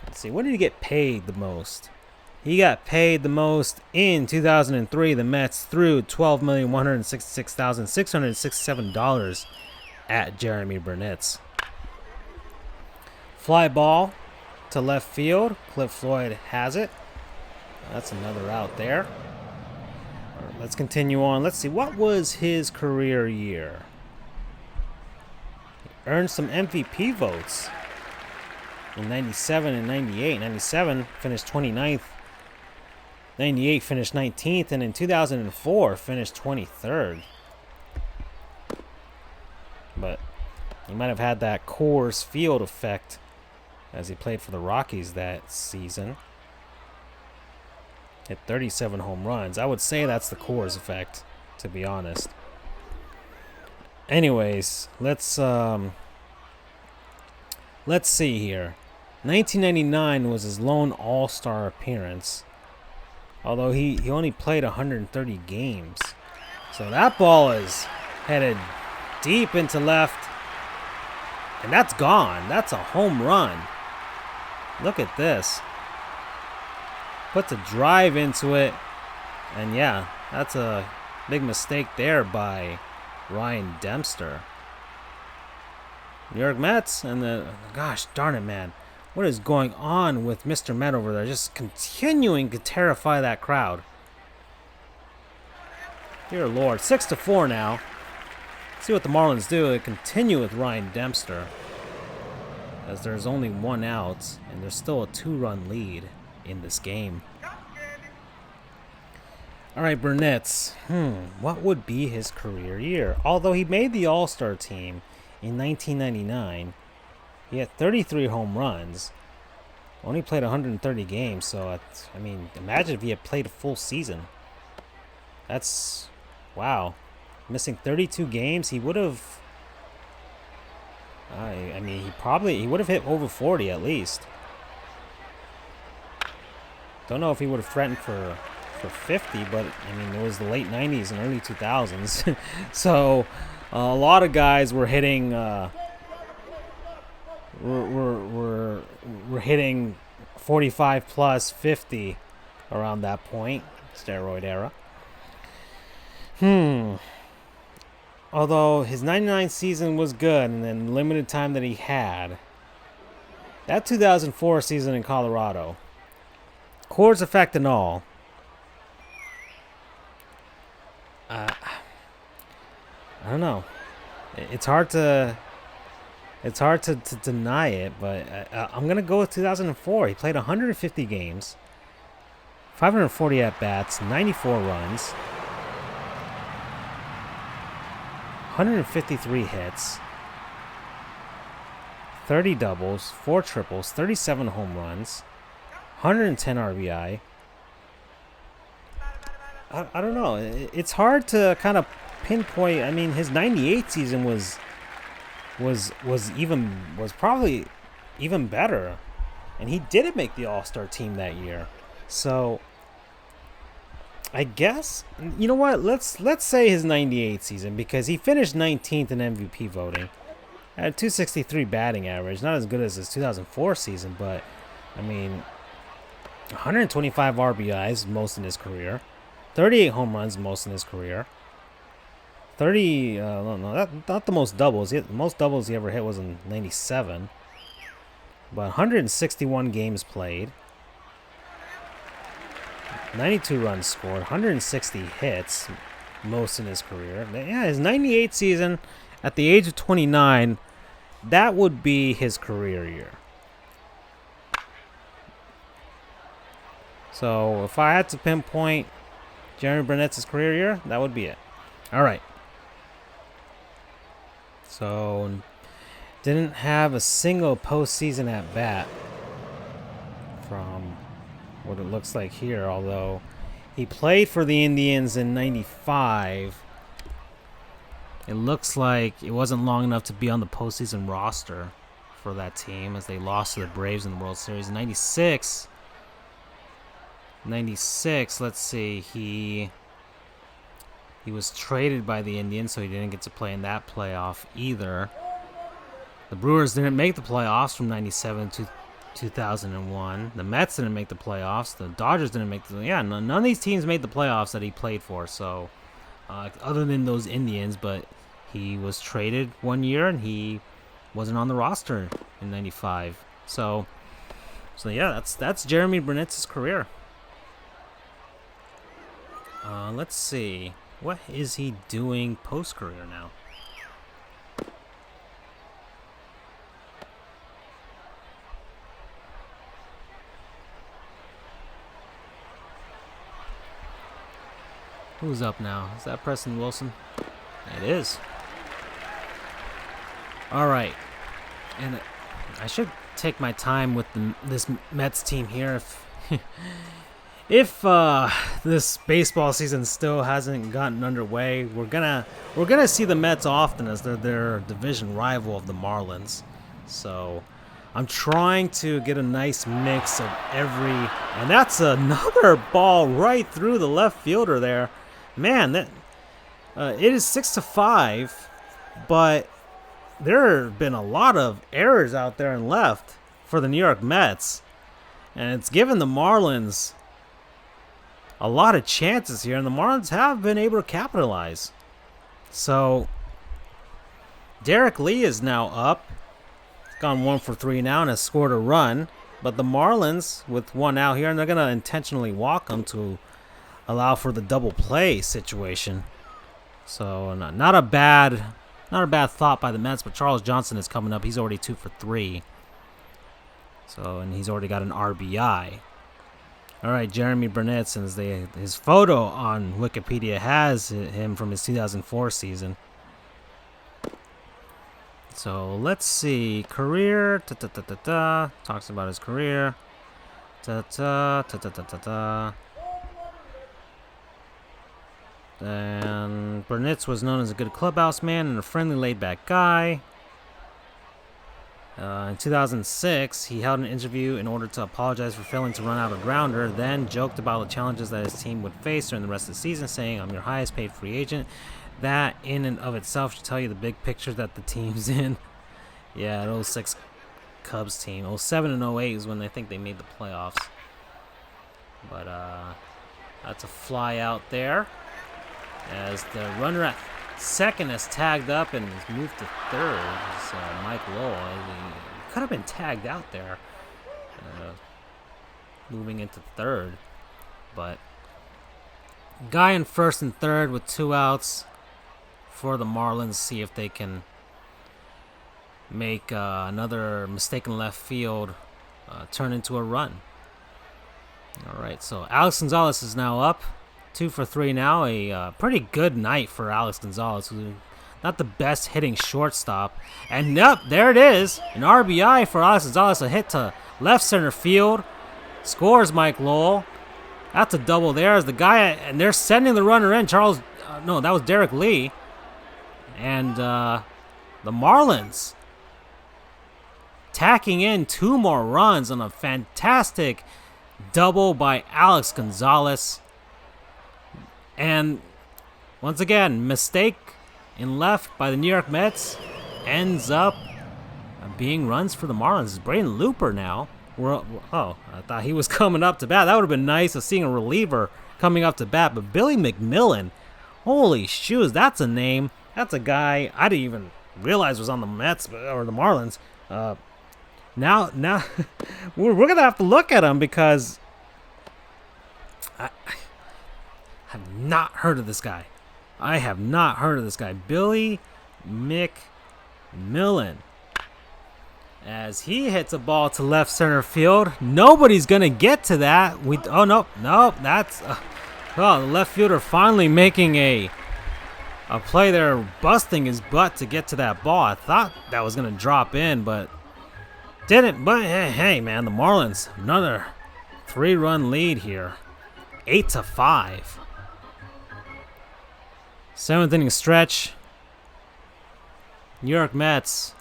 Let's see, when did he get paid the most? He got paid the most in 2003. The Mets threw $12,166,667 at Jeremy Burnitz. Fly ball to left field. Cliff Floyd has it. That's another out there. All right, let's continue on. Let's see, what was his career year? He earned some MVP votes in 97 and 98. 97 finished 29th. 98 finished 19th, and in 2004 finished 23rd. But he might have had that Coors Field effect as he played for the Rockies that season. Hit 37 home runs. I would say that's the Coors effect, to be honest. Anyways, let's see here. 1999 was his lone All-Star appearance, although he only played 130 games. So that ball is headed deep into left, and that's gone. That's a home run. Look at this. Puts a drive into it, and yeah, that's a big mistake there by Ryan Dempster. New York Mets, and gosh darn it, man. What is going on with Mr. Met over there? Just continuing to terrify that crowd. Dear Lord, 6-4 now. See what the Marlins do. They continue with Ryan Dempster, as there's only one out, and there's still a 2-run lead in this game. All right, Burnitz. What would be his career year? Although he made the All-Star team in 1999, he had 33 home runs, only played 130 games. So, I mean, imagine if he had played a full season. That's, wow. Missing 32 games, he would have, I mean, he would have hit over 40 at least. Don't know if he would have threatened for 50, but I mean, it was the late 90s and early 2000s. So a lot of guys were hitting we're hitting 45 plus 50 around that point, steroid era. Although his 99 season was good, and then limited time that he had, that 2004 season in Colorado, Coors effect and all, I don't know. It's hard to deny it, but I'm gonna go with 2004. He played 150 games, 540 at bats, 94 runs, 153 hits, 30 doubles, 4 triples, 37 home runs, 110 RBI. I don't know. It's hard to kind of pinpoint. I mean, his 98 season was probably even better, and he didn't make the All-Star team that year. So I guess, you know what? Let's say his 98 season, because he finished 19th in MVP voting at a 263 batting average. Not as good as his 2004 season, but I mean, 125 RBIs, most in his career. 38 home runs, most in his career. 30, not the most doubles. The most doubles he ever hit was in 97. But 161 games played. 92 runs scored. 160 hits, most in his career. Yeah, his 98 season, at the age of 29, that would be his career year. So if I had to pinpoint Jeremy Burnitz's career year, that would be it. All right. So didn't have a single postseason at bat from what it looks like here, although he played for the Indians in 95. It looks like it wasn't long enough to be on the postseason roster for that team, as they lost to the Braves in the World Series. 96, let's see, he was traded by the Indians, so he didn't get to play in that playoff either. The Brewers didn't make the playoffs from 97 to 2001. The Mets didn't make the playoffs. The Dodgers didn't make the... Yeah, none of these teams made the playoffs that he played for, so... other than those Indians, but he was traded one year, and he wasn't on the roster in 95. So yeah, that's Jeremy Burnitz's career. Let's see. What is he doing post-career now? Who's up now? Is that Preston Wilson? It is. All right. And I should take my time with this Mets team here. If this baseball season still hasn't gotten underway, we're gonna see the Mets often, as they're their division rival of the Marlins. So I'm trying to get a nice mix of every, and that's another ball right through the left fielder there. Man, that it is 6-5, but there have been a lot of errors out there in left for the New York Mets, and it's given the Marlins a lot of chances here, and the Marlins have been able to capitalize. So Derek Lee is now up. He's gone 1 for 3 now and has scored a run. But the Marlins, with 1 out here, and they're going to intentionally walk him to allow for the double play situation. So not a bad thought by the Mets, but Charles Johnson is coming up. He's already 2 for 3. So, and he's already got an RBI. All right, Jeremy Burnitz, and his photo on Wikipedia has him from his 2004 season. So let's see, career. Talks about his career. And Burnitz was known as a good clubhouse man and a friendly, laid-back guy. In 2006, he held an interview in order to apologize for failing to run out a grounder, then joked about the challenges that his team would face during the rest of the season, saying, "I'm your highest paid free agent." That, in and of itself, should tell you the big picture that the team's in. Yeah, the 06 Cubs team. 07 and 08 is when I think they made the playoffs. But that's a fly out there, as the runner at second is tagged up and is moved to third. It's Mike Lowell. He could have been tagged out there, moving into third. But guy in first and third with 2 outs for the Marlins. See if they can make another mistake in left field turn into a run. All right, so Alex Gonzalez is now up. 2 for 3 now. A pretty good night for Alex Gonzalez. Not the best hitting shortstop. And yep, there it is. An RBI for Alex Gonzalez. A hit to left center field. Scores Mike Lowell. That's a double there as the guy, and they're sending the runner in. No, that was Derek Lee. And the Marlins tacking in 2 more runs on a fantastic double by Alex Gonzalez. And once again, mistake in left by the New York Mets ends up being runs for the Marlins. It's Braden Looper now. I thought he was coming up to bat. That would have been nice of seeing a reliever coming up to bat. But Billy McMillan, holy shoes, that's a name. That's a guy I didn't even realize was on the Mets or the Marlins. Now we're going to have to look at him because I have not heard of this guy. Billy McMillan. As he hits a ball to left center field. Nobody's going to get to that. That's... the left fielder finally making a play there, busting his butt to get to that ball. I thought that was going to drop in, but didn't. But hey, man, the Marlins, another 3-run lead here. 8-5. 7th inning stretch. New York Mets,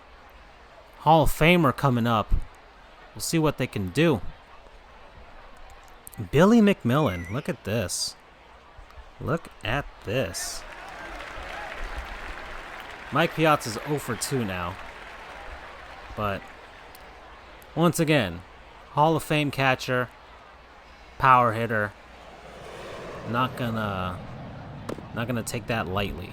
Hall of Famer coming up. We'll see what they can do. Billy McMillan, look at this. Mike Piazza's 0 for 2 now. But once again, Hall of Fame catcher, power hitter. Not gonna take that lightly.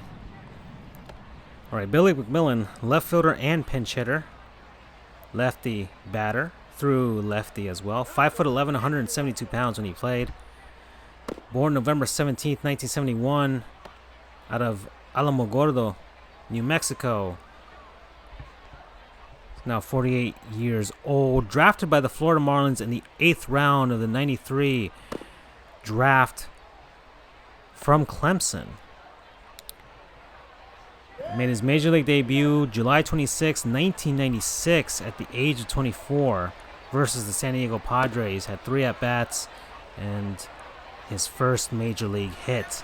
All right, Billy McMillan, left fielder and pinch hitter. Lefty batter, through lefty as well. 5'11", 172 pounds when he played. Born November 17th, 1971, out of Alamogordo, New Mexico. He's now 48 years old. Drafted by the Florida Marlins in the 8th round of the 93 draft from Clemson. Made his major league debut July 26, 1996 at the age of 24 versus the San Diego Padres. Had 3 at-bats and his first major league hit.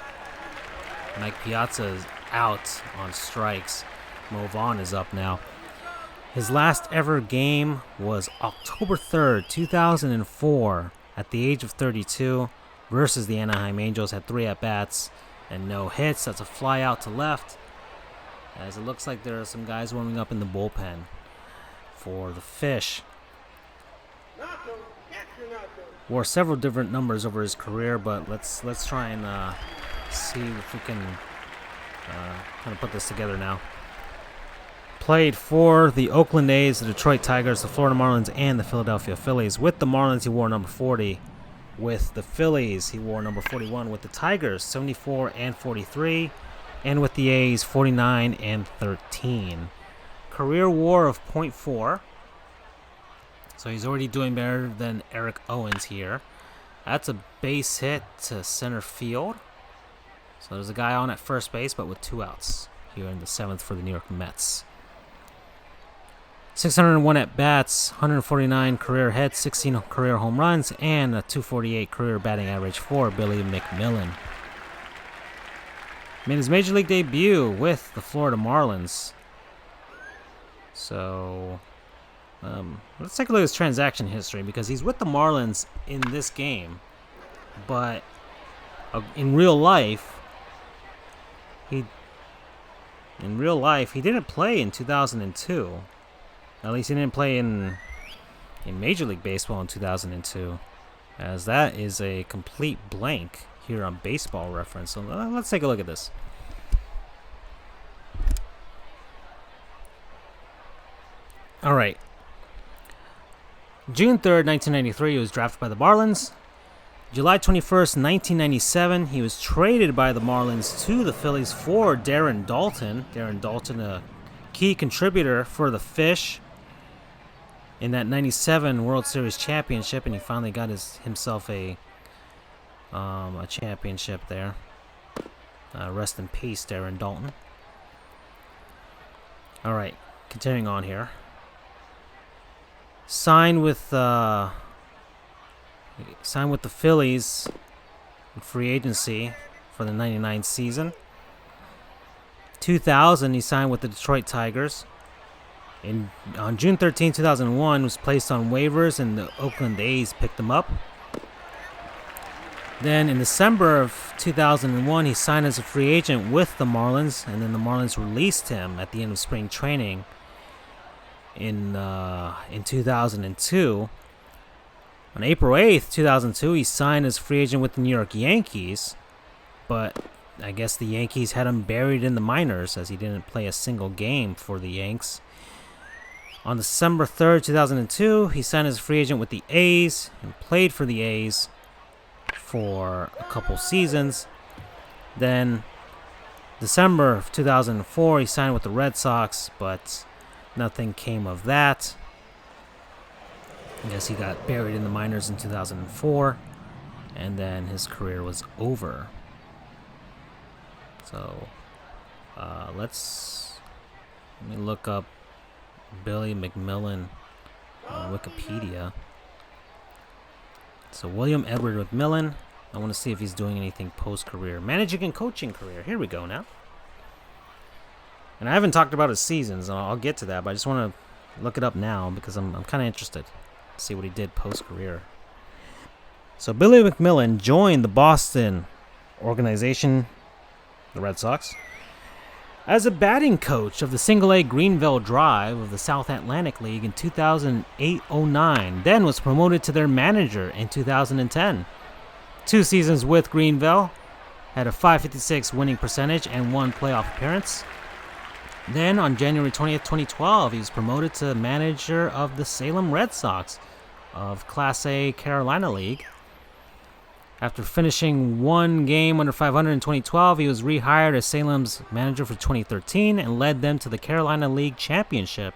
Mike Piazza is out on strikes. Vaughn is up now. His last ever game was October 3rd, 2004 at the age of 32 versus the Anaheim Angels. Had 3 at-bats and no hits. That's a fly out to left, as it looks like there are some guys warming up in the bullpen for the Fish. Wore several different numbers over his career, but let's try and see if we can kind of put this together now. Played for the Oakland A's, the Detroit Tigers, the Florida Marlins, and the Philadelphia Phillies. With the Marlins, he wore number 40. With the Phillies, he wore number 41. With the Tigers, 74 and 43. And with the A's, 49 and 13. Career WAR of .4. So he's already doing better than Erik Owens here. That's a base hit to center field. So there's a guy on at first base, but with 2 outs here in the 7th for the New York Mets. 601 at-bats, 149 career hits, 16 career home runs, and a .248 career batting average for Billy McMillan. Made his major league debut with the Florida Marlins. So Let's take a look at his transaction history because he's with the Marlins in this game, but in real life, he didn't play in 2002. At least he didn't play in Major League Baseball in 2002, as that is a complete blank here on Baseball Reference. So let's take a look at this. All right. June 3rd, 1993, he was drafted by the Marlins. July 21st, 1997, he was traded by the Marlins to the Phillies for Darren Daulton. Darren Daulton, a key contributor for the Fish in that 97 World Series championship, and he finally got himself a championship there. Rest in peace, Darren Daulton. All right, continuing on here. Signed with the Phillies in free agency for the 99 season. 2000, he signed with the Detroit Tigers. On June 13, 2001, was placed on waivers, and the Oakland A's picked him up. Then in December of 2001, he signed as a free agent with the Marlins, and then the Marlins released him at the end of spring training in 2002. On April 8th, 2002, he signed as a free agent with the New York Yankees, but I guess the Yankees had him buried in the minors as he didn't play a single game for the Yanks. On December 3rd, 2002, he signed as a free agent with the A's and played for the A's for a couple seasons. Then December of 2004, he signed with the Red Sox, but nothing came of that. I guess he got buried in the minors in 2004, and then his career was over. So, let me look up Billy McMillan on Wikipedia. So, William Edward McMillan. I want to see if he's doing anything post-career. Managing and coaching career. Here we go now. And I haven't talked about his seasons, and I'll get to that, but I just want to look it up now because I'm kind of interested to see what he did post-career. So Billy McMillan joined the Boston organization, the Red Sox, as a batting coach of the Single-A Greenville Drive of the South Atlantic League in 2008-09, then was promoted to their manager in 2010. 2 seasons with Greenville, had a .556 winning percentage and 1 playoff appearance. Then, on January 20th, 2012, he was promoted to manager of the Salem Red Sox of Class A Carolina League. After finishing 1 game under .500 in 2012, he was rehired as Salem's manager for 2013 and led them to the Carolina League Championship.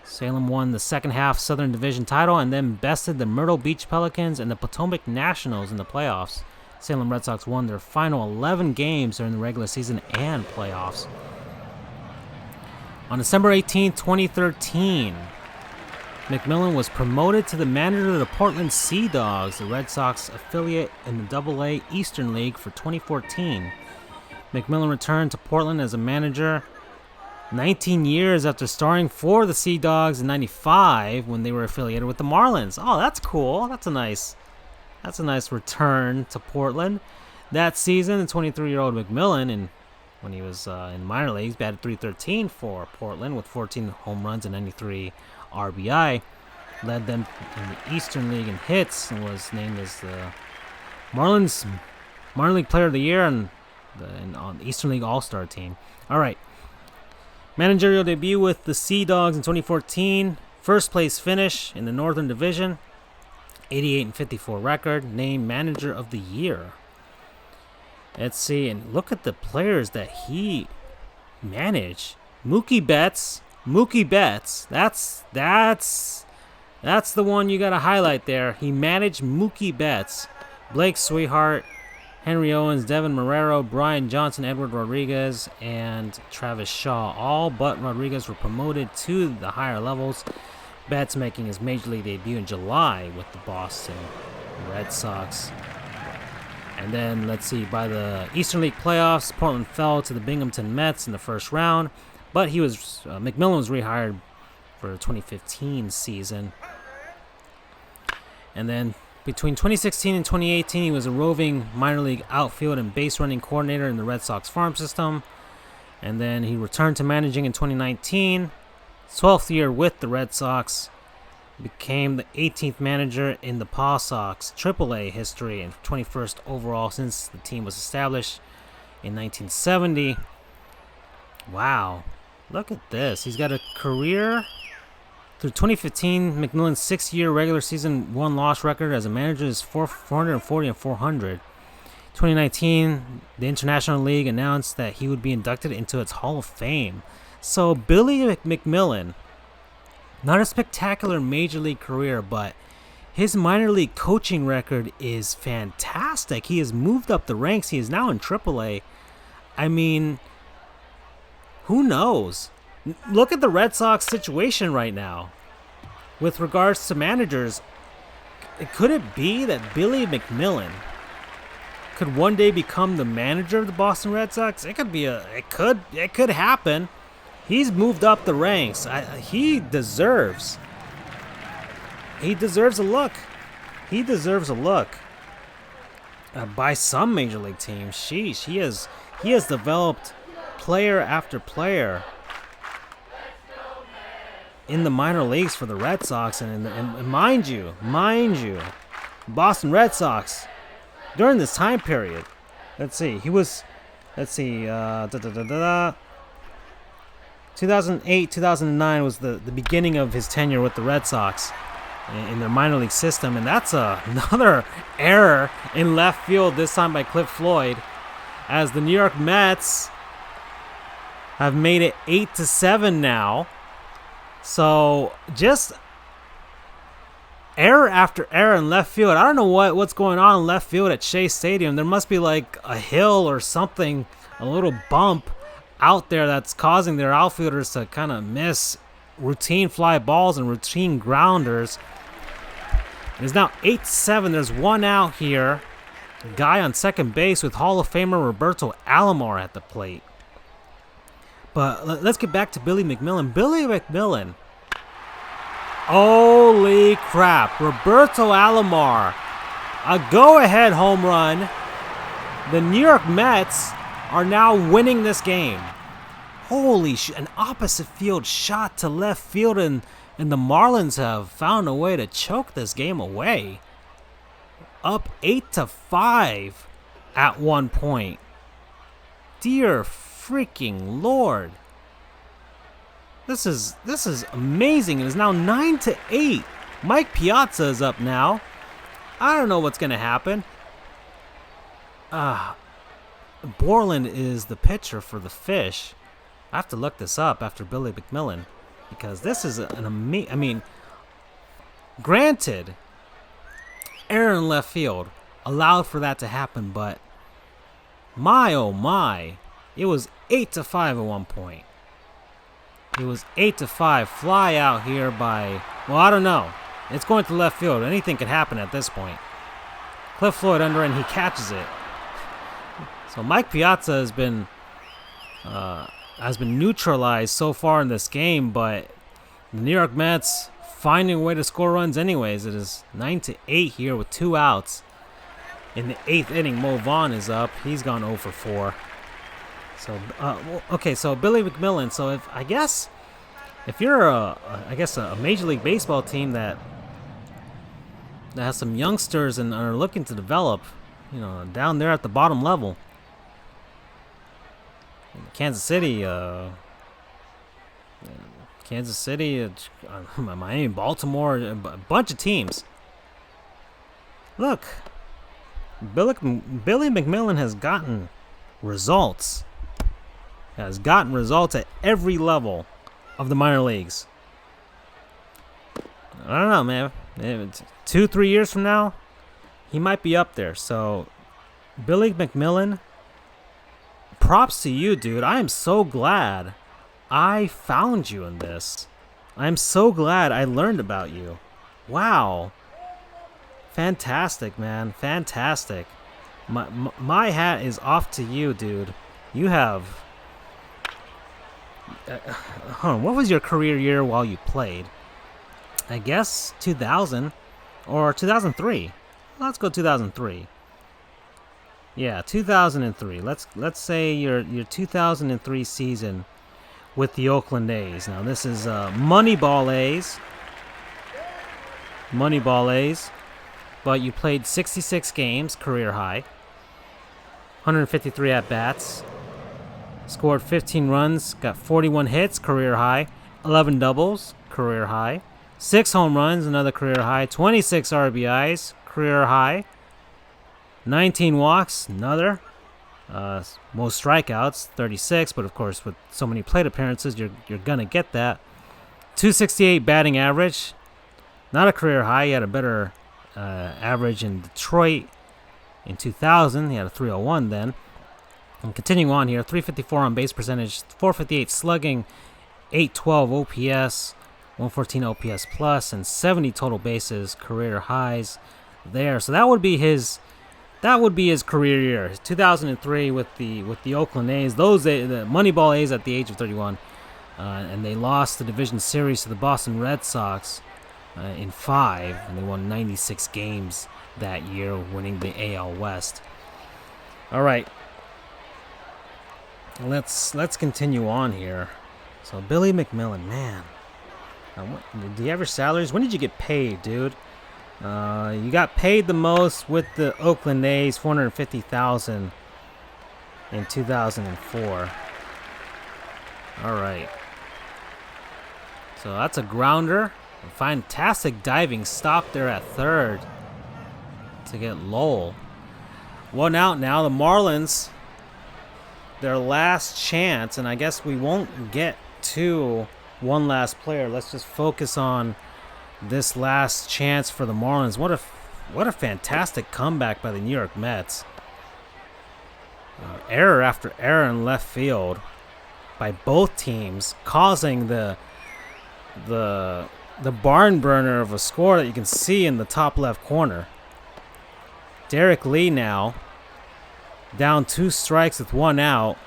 Salem won the second half Southern Division title and then bested the Myrtle Beach Pelicans and the Potomac Nationals in the playoffs. Salem Red Sox won their final 11 games during the regular season and playoffs. On December 18, 2013, McMillan was promoted to the manager of the Portland Sea Dogs, the Red Sox affiliate in the Double-A Eastern League for 2014. McMillan returned to Portland as a manager 19 years after starring for the Sea Dogs in 95 when they were affiliated with the Marlins. Oh, that's cool. That's a nice return to Portland. That season, the 23-year-old McMillan, when he was in minor leagues, batted .313 for Portland with 14 home runs and 93 RBI. Led them in the Eastern League in hits and was named as the Marlins Minor League Player of the Year on the Eastern League All-Star team. All right. Managerial debut with the Sea Dogs in 2014. First place finish in the Northern Division. 88-54 record. Named Manager of the Year. Let's see, and look at the players that he managed. Mookie Betts. That's the one you got to highlight there. He managed Mookie Betts, Blake Sweetheart, Henry Owens, Devin Marrero, Brian Johnson, Edward Rodriguez, and Travis Shaw. All but Rodriguez were promoted to the higher levels. Betts making his major league debut in July with the Boston Red Sox. And then, let's see, by the Eastern League playoffs, Portland fell to the Binghamton Mets in the first round. But McMillan was rehired for the 2015 season. And then between 2016 and 2018, he was a roving minor league outfield and base running coordinator in the Red Sox farm system. And then he returned to managing in 2019, 12th year with the Red Sox. Became the 18th manager in the Paw Sox AAA history and 21st overall since the team was established in 1970. Wow, look at this. He's got a career through 2015. McMillan's 6-year regular season won-loss record as a manager is 440 and 400. 2019, the International League announced that he would be inducted into its Hall of Fame. So Billy McMillan, not a spectacular major league career, but his minor league coaching record is fantastic. He has moved up the ranks. He is now in AAA. I mean, who knows? Look at the Red Sox situation right now with regards to managers. Could it be that Billy McMillan could one day become the manager of the Boston Red Sox? It could happen. He's moved up the ranks. He deserves a look. He deserves a look by some major league teams. Sheesh, he has developed player after player in the minor leagues for the Red Sox, and mind you, Boston Red Sox during this time period. Let's see, 2008, 2009 was the beginning of his tenure with the Red Sox in their minor league system, and that's another error in left field, this time by Cliff Floyd, as the New York Mets have made it 8-7 now. So just error after error in left field. I don't know what's going on in left field at Shea Stadium. There must be like a hill or something, a little bump out there that's causing their outfielders to kind of miss routine fly balls and routine grounders. It is now 8-7. There's one out here. A guy on second base with Hall of Famer Roberto Alomar at the plate. But let's get back to Billy McMillan. Billy McMillan. Holy crap. Roberto Alomar. A go-ahead home run. The New York Mets are now winning this game. Holy shit. An opposite field shot to left field, and the Marlins have found a way to choke this game away. Up 8-5 at one point. Dear freaking Lord. This is amazing. It is now 9-8. Mike Piazza is up now. I don't know what's going to happen. Borland is the pitcher for the Fish. I have to look this up after Billy McMillan, because this is an amazing. I mean, granted, error in left field allowed for that to happen, but my oh my, it was 8-5 at one point. It was 8-5. Fly out here by, well, I don't know. It's going to left field. Anything could happen at this point. Cliff Floyd under, and he catches it. So Mike Piazza has been neutralized so far in this game, but the New York Mets finding a way to score runs anyways. It is 9-8 here with 2 outs. In the 8th inning, Mo Vaughn is up. He's gone 0 for 4. So, okay, so Billy McMillan. So if you're a Major League Baseball team that has some youngsters and are looking to develop, down there at the bottom level, Kansas City, Miami, Baltimore, a bunch of teams. Look, Billy McMillan has gotten results. Has gotten results at every level of the minor leagues. I don't know, man. 2-3 years from now, he might be up there. So, Billy McMillan, props to you, dude. I am so glad I found you in this. I'm so glad I learned about you. Wow. Fantastic, man. Fantastic. My hat is off to you, dude. You have Hold on, what was your career year while you played? I guess 2000 or 2003. Let's go 2003. Yeah, 2003. Let's say your 2003 season with the Oakland A's. Now this is Moneyball A's. Moneyball A's. But you played 66 games, career high. 153 at bats. Scored 15 runs, got 41 hits, career high. 11 doubles, career high. 6 home runs, another career high. 26 RBIs, career high. 19 walks, another. Most strikeouts, 36, but of course with so many plate appearances, you're gonna get that. 268 batting average, not a career high. He had a better average in Detroit in 2000. He had a 301 then. And continuing on here, 354 on base percentage, 458 slugging, 812 OPS, 114 OPS plus, and 70 total bases, career highs there. So that would be his career year, 2003 with the Oakland A's. Those the Moneyball A's at the age of 31, and they lost the division series to the Boston Red Sox in 5, and they won 96 games that year, winning the AL West. All right, let's continue on here. So Billy McMillan, man, do you have your salaries? When did you get paid, dude? You got paid the most with the Oakland A's, $450,000 in 2004. All right. So that's a grounder. A fantastic diving stop there at third to get Lowell. One out now. The Marlins, their last chance, and I guess we won't get to one last player. Let's just focus on this last chance for the Marlins. What a fantastic comeback by the New York Mets. Error after error in left field by both teams, causing the barn burner of a score that you can see in the top left corner. Derek Lee now down 2 strikes with 1 out.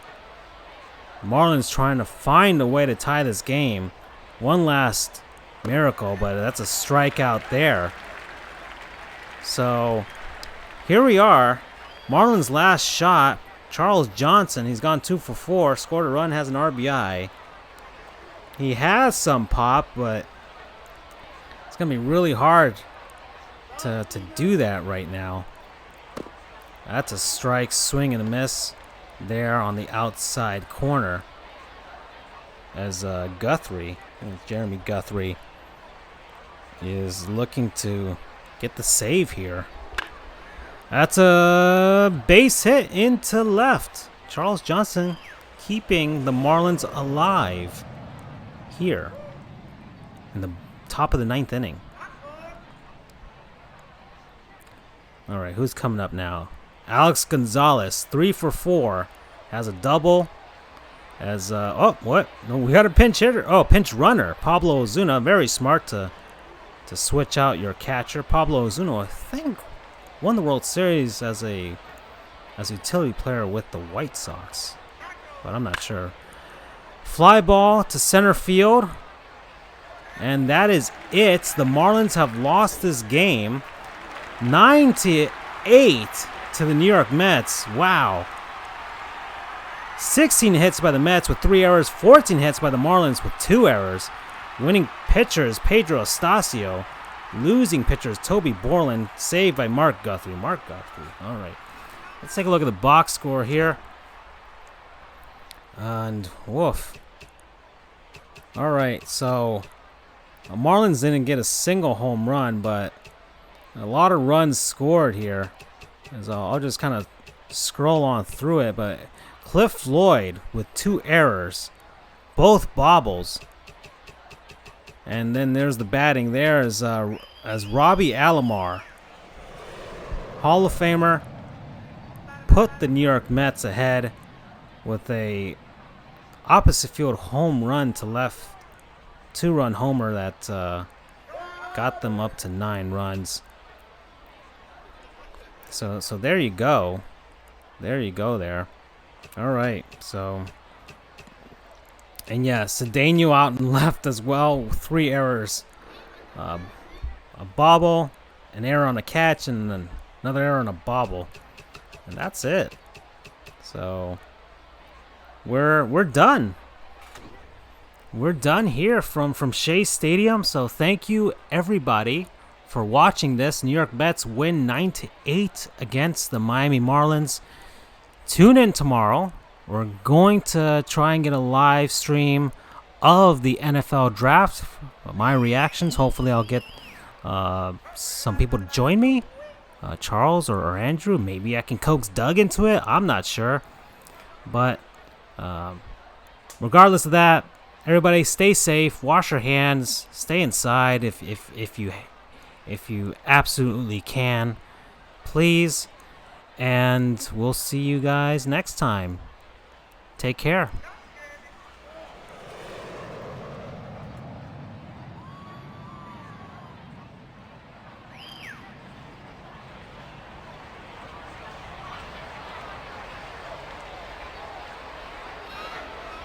Marlins trying to find a way to tie this game. One last miracle, but that's a strikeout there. So here we are. Marlins' last shot. Charles Johnson, he's gone 2 for 4, scored a run, has an RBI. He has some pop, but it's going to be really hard to do that right now. That's a strike, swing and a miss there on the outside corner as Jeremy Guthrie is looking to get the save here. That's a base hit into left. Charles Johnson keeping the Marlins alive here in the top of the 9th inning. All right, who's coming up now? Alex Gonzalez, 3 for 4, has a double. As what? No, we got a pinch hitter. Oh, pinch runner. Pablo Ozuna, very smart to switch out your catcher. Pablo Ozuna, I think, won the World Series as a utility player with the White Sox, but I'm not sure. Fly ball to center field, and that is it. The Marlins have lost this game 9-8 to the New York Mets. Wow. 16 hits by the Mets with 3 errors, 14 hits by the Marlins with 2 errors. Winning pitchers, Pedro Estacio. Losing pitchers, Toby Borland. Saved by Mark Guthrie. All right. Let's take a look at the box score here. And woof. All right, so Marlins didn't get a single home run, but a lot of runs scored here. As I'll just kind of scroll on through it, but Cliff Floyd with 2 errors, both bobbles. And then there's the batting there as Robbie Alomar, Hall of Famer, put the New York Mets ahead with a opposite field home run to left, 2-run homer that got them up to 9 runs. So there you go. There you go there. All right, so And yeah, Cedeno out and left as well. 3 errors. A bobble, an error on a catch, and then another error on a bobble. And that's it. So we're done. We're done here from Shea Stadium. So thank you everybody for watching this. New York Mets win 9-8 against the Miami Marlins. Tune in tomorrow. We're going to try and get a live stream of the NFL draft. My reactions. Hopefully I'll get some people to join me. Charles or Andrew. Maybe I can coax Doug into it. I'm not sure. But regardless of that, everybody stay safe. Wash your hands. Stay inside if you absolutely can. Please. And we'll see you guys next time. Take care.